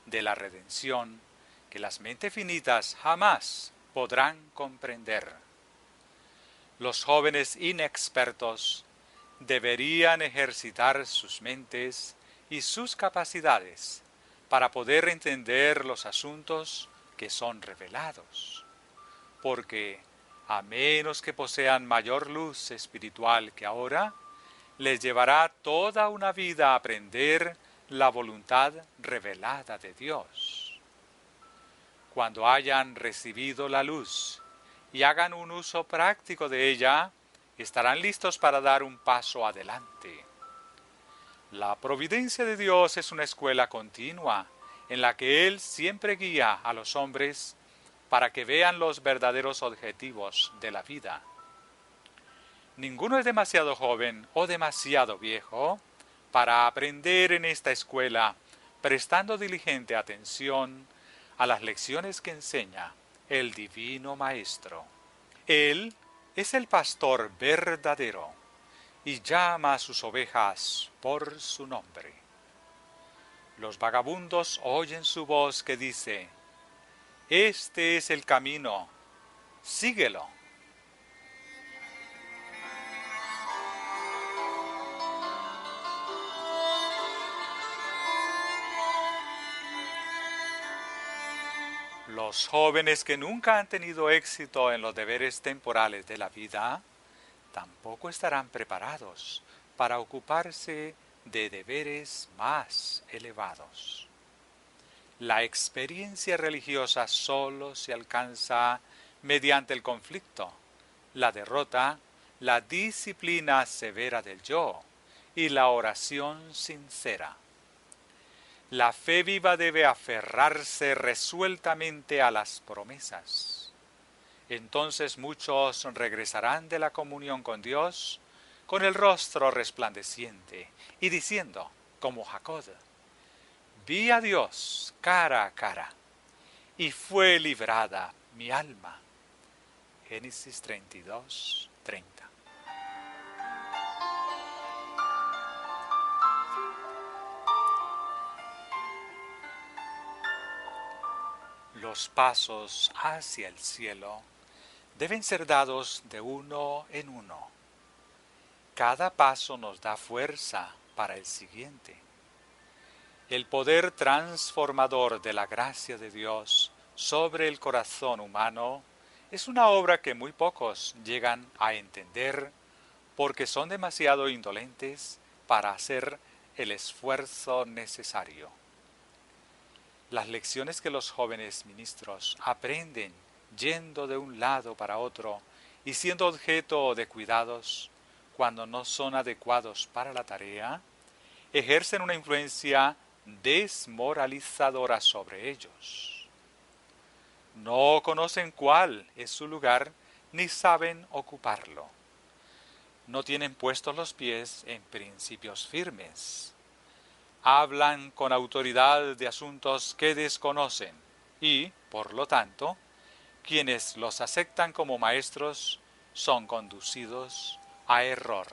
de la redención que las mentes finitas jamás podrán comprender. Los jóvenes inexpertos deberían ejercitar sus mentes y sus capacidades para poder entender los asuntos que son revelados, porque a menos que posean mayor luz espiritual que ahora, les llevará toda una vida a aprender la voluntad revelada de Dios. Cuando hayan recibido la luz y hagan un uso práctico de ella, estarán listos para dar un paso adelante. La providencia de Dios es una escuela continua en la que Él siempre guía a los hombres para que vean los verdaderos objetivos de la vida. Ninguno es demasiado joven o demasiado viejo para aprender en esta escuela, prestando diligente atención a las lecciones que enseña el Divino Maestro. Él es el pastor verdadero y llama a sus ovejas por su nombre. Los vagabundos oyen su voz que dice: Este es el camino, síguelo. Los jóvenes que nunca han tenido éxito en los deberes temporales de la vida tampoco estarán preparados para ocuparse de deberes más elevados. La experiencia religiosa solo se alcanza mediante el conflicto, la derrota, la disciplina severa del yo y la oración sincera. La fe viva debe aferrarse resueltamente a las promesas. Entonces muchos regresarán de la comunión con Dios con el rostro resplandeciente y diciendo, como Jacob: vi a Dios cara a cara y fue librada mi alma. Génesis 32:30. Los pasos hacia el cielo deben ser dados de uno en uno. Cada paso nos da fuerza para el siguiente. El poder transformador de la gracia de Dios sobre el corazón humano es una obra que muy pocos llegan a entender porque son demasiado indolentes para hacer el esfuerzo necesario. Las lecciones que los jóvenes ministros aprenden yendo de un lado para otro y siendo objeto de cuidados cuando no son adecuados para la tarea, ejercen una influencia desmoralizadora sobre ellos. No conocen cuál es su lugar ni saben ocuparlo. No tienen puestos los pies en principios firmes. Hablan con autoridad de asuntos que desconocen y, por lo tanto, quienes los aceptan como maestros son conducidos a error.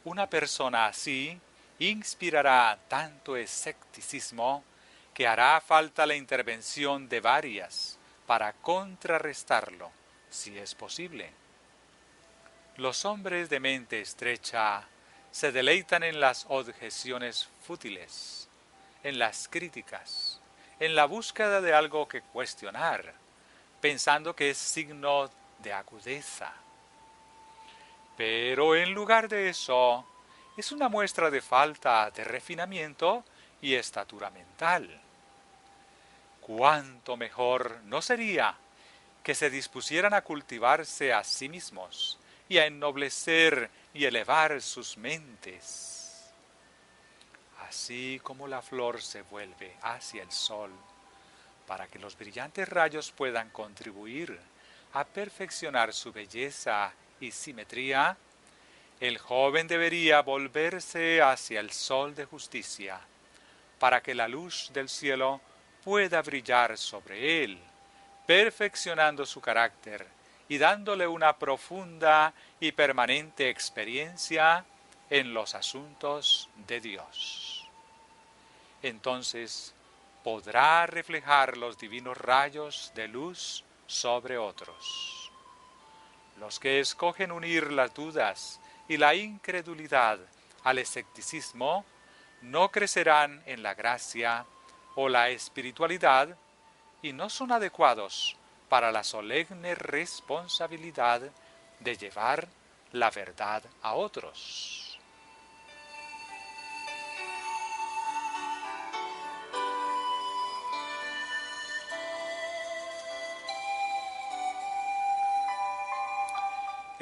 Una persona así inspirará tanto escepticismo que hará falta la intervención de varias para contrarrestarlo, si es posible. Los hombres de mente estrecha se deleitan en las objeciones fútiles, en las críticas, en la búsqueda de algo que cuestionar, pensando que es signo de agudeza. Pero en lugar de eso, es una muestra de falta de refinamiento y estatura mental. ¿Cuánto mejor no sería que se dispusieran a cultivarse a sí mismos y a ennoblecer y elevar sus mentes? Así como la flor se vuelve hacia el sol para que los brillantes rayos puedan contribuir a perfeccionar su belleza y simetría, el joven debería volverse hacia el sol de justicia, para que la luz del cielo pueda brillar sobre él, perfeccionando su carácter y dándole una profunda y permanente experiencia en los asuntos de Dios. Entonces podrá reflejar los divinos rayos de luz sobre otros. Los que escogen unir las dudas y la incredulidad al escepticismo no crecerán en la gracia o la espiritualidad y no son adecuados para la solemne responsabilidad de llevar la verdad a otros.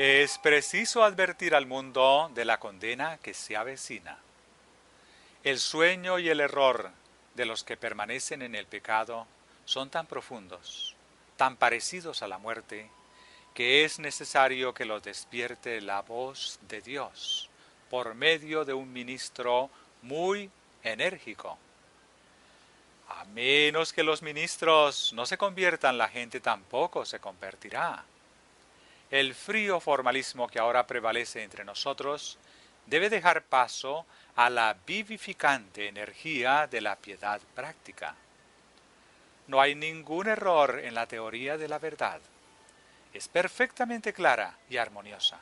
Es preciso advertir al mundo de la condena que se avecina. El sueño y el error de los que permanecen en el pecado son tan profundos, tan parecidos a la muerte, que es necesario que los despierte la voz de Dios por medio de un ministro muy enérgico. A menos que los ministros no se conviertan, la gente tampoco se convertirá. El frío formalismo que ahora prevalece entre nosotros debe dejar paso a la vivificante energía de la piedad práctica. No hay ningún error en la teoría de la verdad. Es perfectamente clara y armoniosa.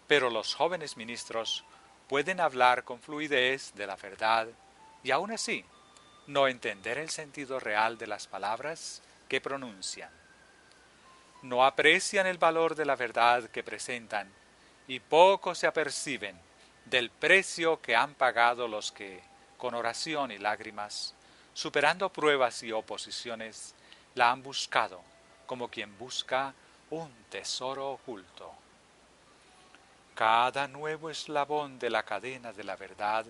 Pero los jóvenes ministros pueden hablar con fluidez de la verdad y aún así no entender el sentido real de las palabras que pronuncian. No aprecian el valor de la verdad que presentan y poco se aperciben del precio que han pagado los que, con oración y lágrimas, superando pruebas y oposiciones, la han buscado como quien busca un tesoro oculto. Cada nuevo eslabón de la cadena de la verdad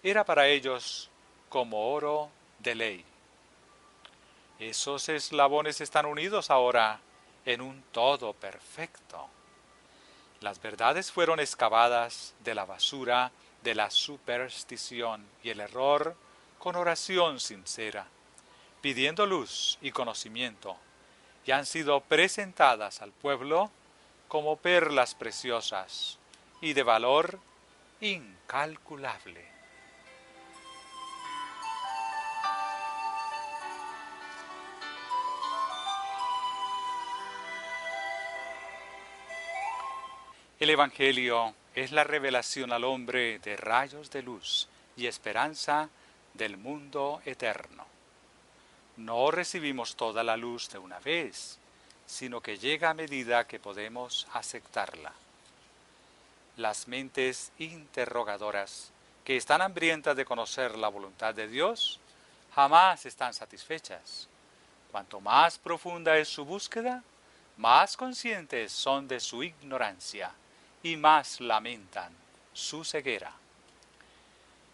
era para ellos como oro de ley. Esos eslabones están unidos ahora en un todo perfecto. Las verdades fueron excavadas de la basura de la superstición y el error con oración sincera, pidiendo luz y conocimiento, y han sido presentadas al pueblo como perlas preciosas y de valor incalculable. El Evangelio es la revelación al hombre de rayos de luz y esperanza del mundo eterno. No recibimos toda la luz de una vez, sino que llega a medida que podemos aceptarla. Las mentes interrogadoras, que están hambrientas de conocer la voluntad de Dios, jamás están satisfechas. Cuanto más profunda es su búsqueda, más conscientes son de su ignorancia y más lamentan su ceguera.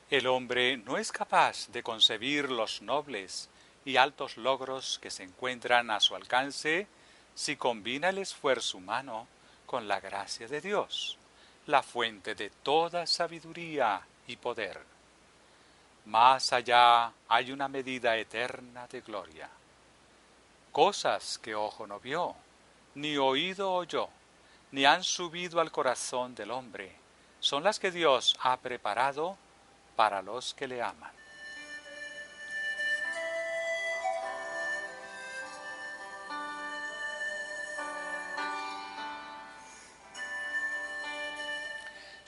El hombre no es capaz de concebir los nobles y altos logros que se encuentran a su alcance si combina el esfuerzo humano con la gracia de Dios, la fuente de toda sabiduría y poder. Más allá hay una medida eterna de gloria. Cosas que ojo no vio, ni oído oyó, ni han subido al corazón del hombre, son las que Dios ha preparado para los que le aman.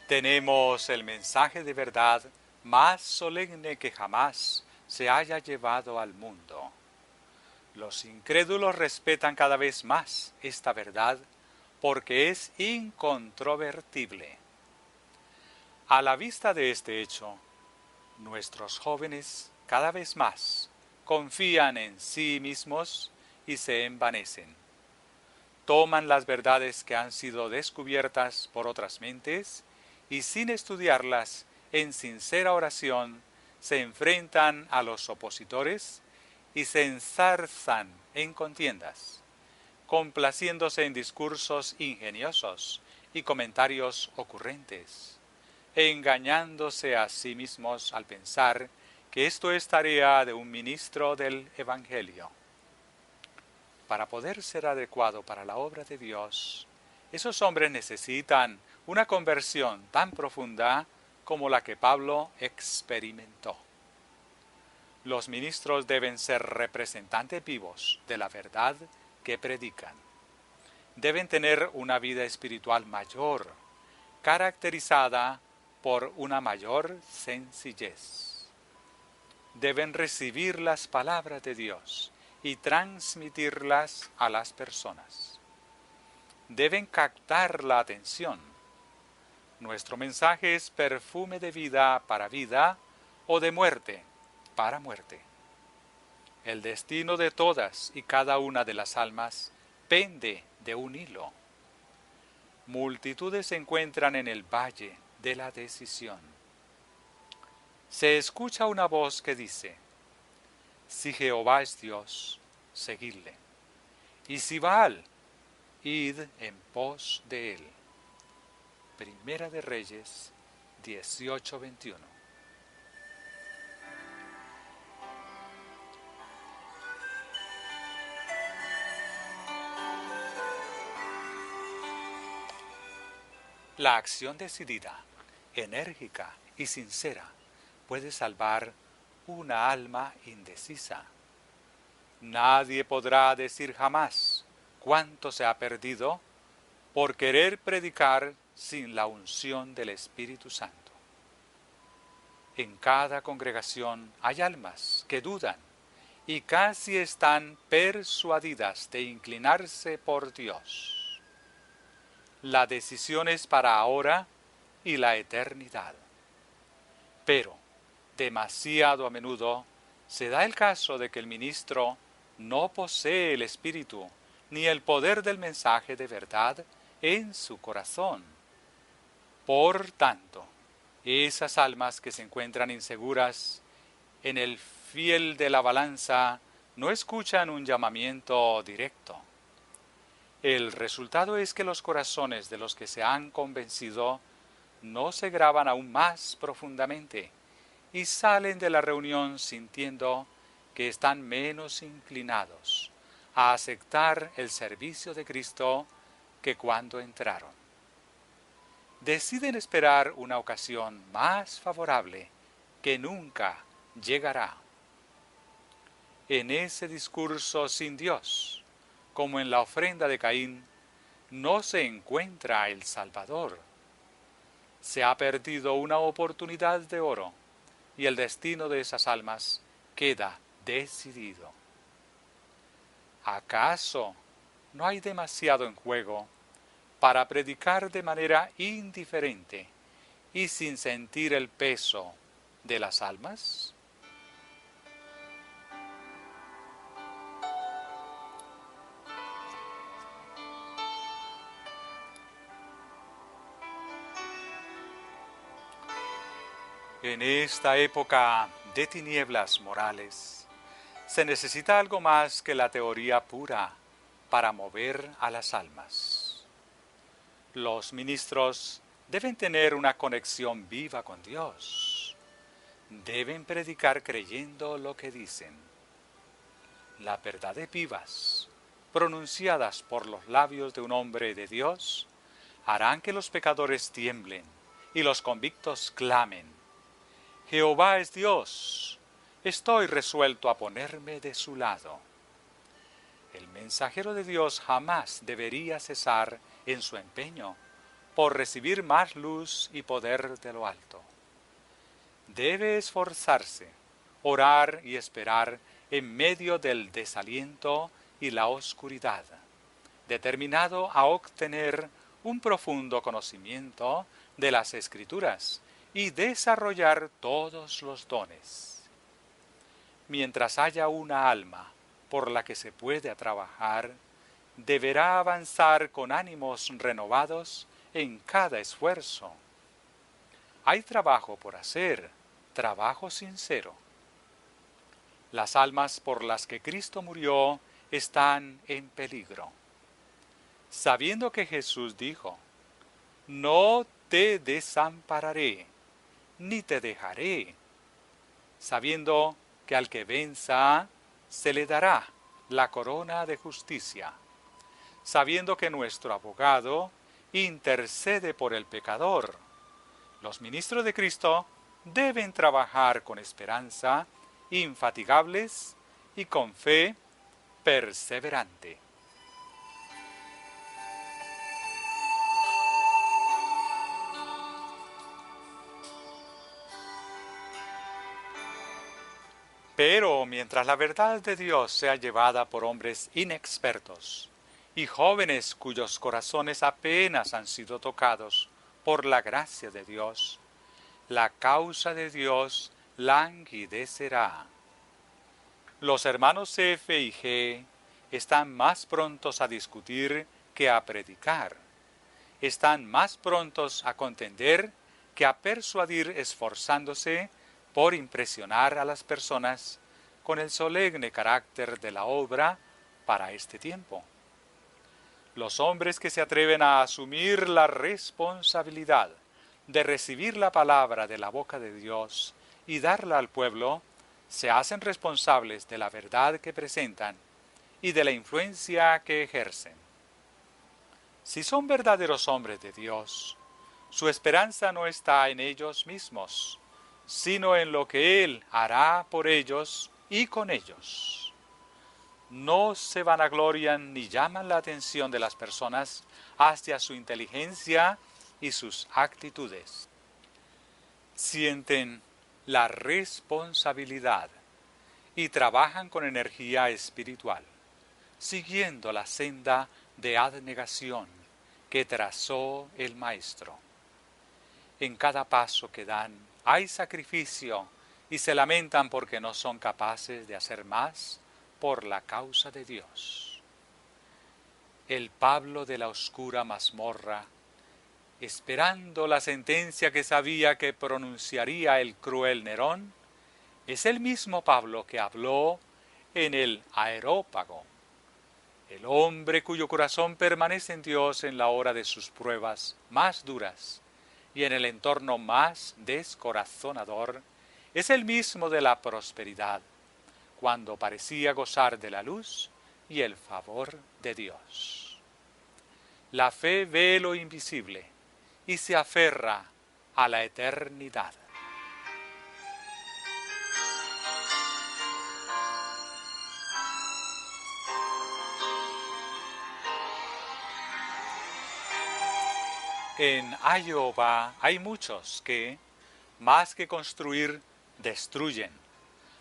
Tenemos el mensaje de verdad más solemne que jamás se haya llevado al mundo. Los incrédulos respetan cada vez más esta verdad porque es incontrovertible. A la vista de este hecho, nuestros jóvenes cada vez más confían en sí mismos y se envanecen. Toman las verdades que han sido descubiertas por otras mentes y sin estudiarlas en sincera oración se enfrentan a los opositores y se enzarzan en contiendas, complaciéndose en discursos ingeniosos y comentarios ocurrentes, engañándose a sí mismos al pensar que esto es tarea de un ministro del Evangelio. Para poder ser adecuado para la obra de Dios, esos hombres necesitan una conversión tan profunda como la que Pablo experimentó. Los ministros deben ser representantes vivos de la verdad que predican. Deben tener una vida espiritual mayor, caracterizada por una mayor sencillez. Deben recibir las palabras de Dios y transmitirlas a las personas. Deben captar la atención. Nuestro mensaje es perfume de vida para vida o de muerte para muerte. El destino de todas y cada una de las almas pende de un hilo. Multitudes se encuentran en el valle de la decisión. Se escucha una voz que dice: si Jehová es Dios, seguidle. Y si Baal, id en pos de él. Primera de Reyes 18:21. La acción decidida, enérgica y sincera puede salvar una alma indecisa. Nadie podrá decir jamás cuánto se ha perdido por querer predicar sin la unción del Espíritu Santo. En cada congregación hay almas que dudan y casi están persuadidas de inclinarse por Dios. La decisión es para ahora y la eternidad. Pero, demasiado a menudo, se da el caso de que el ministro no posee el espíritu ni el poder del mensaje de verdad en su corazón. Por tanto, esas almas que se encuentran inseguras en el fiel de la balanza no escuchan un llamamiento directo. El resultado es que los corazones de los que se han convencido no se graban aún más profundamente y salen de la reunión sintiendo que están menos inclinados a aceptar el servicio de Cristo que cuando entraron. Deciden esperar una ocasión más favorable que nunca llegará. En ese discurso sin Dios, como en la ofrenda de Caín, no se encuentra el Salvador. Se ha perdido una oportunidad de oro y el destino de esas almas queda decidido. ¿Acaso no hay demasiado en juego para predicar de manera indiferente y sin sentir el peso de las almas? En esta época de tinieblas morales, se necesita algo más que la teoría pura para mover a las almas. Los ministros deben tener una conexión viva con Dios. Deben predicar creyendo lo que dicen. Las verdades vivas, pronunciadas por los labios de un hombre de Dios, harán que los pecadores tiemblen y los convictos clamen: Jehová es Dios, estoy resuelto a ponerme de su lado. El mensajero de Dios jamás debería cesar en su empeño por recibir más luz y poder de lo alto. Debe esforzarse, orar y esperar en medio del desaliento y la oscuridad, determinado a obtener un profundo conocimiento de las Escrituras y desarrollar todos los dones. Mientras haya una alma por la que se puede trabajar, deberá avanzar con ánimos renovados en cada esfuerzo. Hay trabajo por hacer, trabajo sincero. Las almas por las que Cristo murió están en peligro. Sabiendo que Jesús dijo: no te desampararé, ni te dejaré. Sabiendo que al que venza se le dará la corona de justicia. Sabiendo que nuestro abogado intercede por el pecador. Los ministros de Cristo deben trabajar con esperanza, infatigables y con fe perseverante. Pero mientras la verdad de Dios sea llevada por hombres inexpertos y jóvenes cuyos corazones apenas han sido tocados por la gracia de Dios, la causa de Dios languidecerá. Los hermanos F y G están más prontos a discutir que a predicar. Están más prontos a contender que a persuadir, esforzándose por impresionar a las personas con el solemne carácter de la obra para este tiempo. Los hombres que se atreven a asumir la responsabilidad de recibir la palabra de la boca de Dios y darla al pueblo, se hacen responsables de la verdad que presentan y de la influencia que ejercen. Si son verdaderos hombres de Dios, Su esperanza no está en ellos mismos, sino en lo que Él hará por ellos y con ellos. No se vanaglorian ni llaman la atención de las personas hacia su inteligencia y sus actitudes. Sienten la responsabilidad y trabajan con energía espiritual, siguiendo la senda de abnegación que trazó el Maestro. En cada paso que dan hay sacrificio y se lamentan porque no son capaces de hacer más por la causa de Dios. El Pablo de la oscura mazmorra, esperando la sentencia que sabía que pronunciaría el cruel Nerón, es el mismo Pablo que habló en el Areópago, el hombre cuyo corazón permanece en Dios en la hora de sus pruebas más duras y en el entorno más descorazonador, es el mismo de la prosperidad, cuando parecía gozar de la luz y el favor de Dios. La fe ve lo invisible y se aferra a la eternidad. En Iowa hay muchos que, más que construir, destruyen,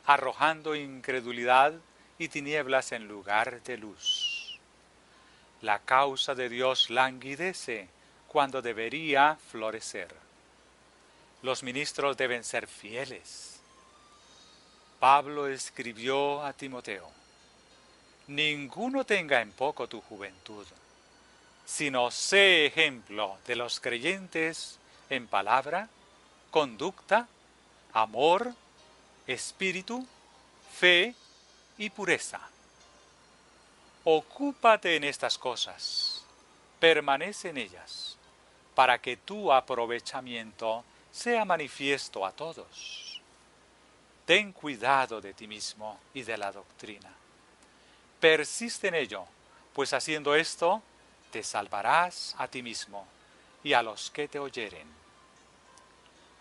arrojando incredulidad y tinieblas en lugar de luz. La causa de Dios languidece cuando debería florecer. Los ministros deben ser fieles. Pablo escribió a Timoteo: ninguno tenga en poco tu juventud, sino sé ejemplo de los creyentes en palabra, conducta, amor, espíritu, fe y pureza. Ocúpate en estas cosas, permanece en ellas, para que tu aprovechamiento sea manifiesto a todos. Ten cuidado de ti mismo y de la doctrina. Persiste en ello, pues haciendo esto, te salvarás a ti mismo y a los que te oyeren.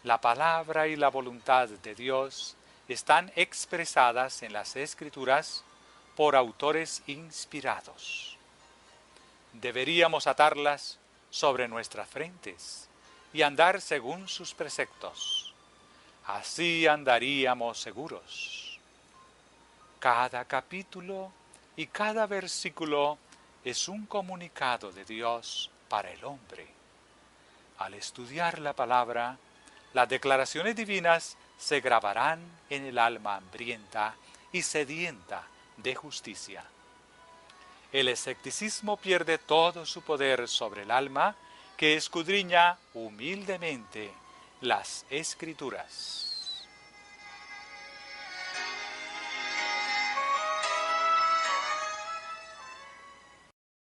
La palabra y la voluntad de Dios están expresadas en las Escrituras por autores inspirados. Deberíamos atarlas sobre nuestras frentes y andar según sus preceptos. Así andaríamos seguros. Cada capítulo y cada versículo es un comunicado de Dios para el hombre. Al estudiar la palabra, las declaraciones divinas se grabarán en el alma hambrienta y sedienta de justicia. El escepticismo pierde todo su poder sobre el alma que escudriña humildemente las Escrituras.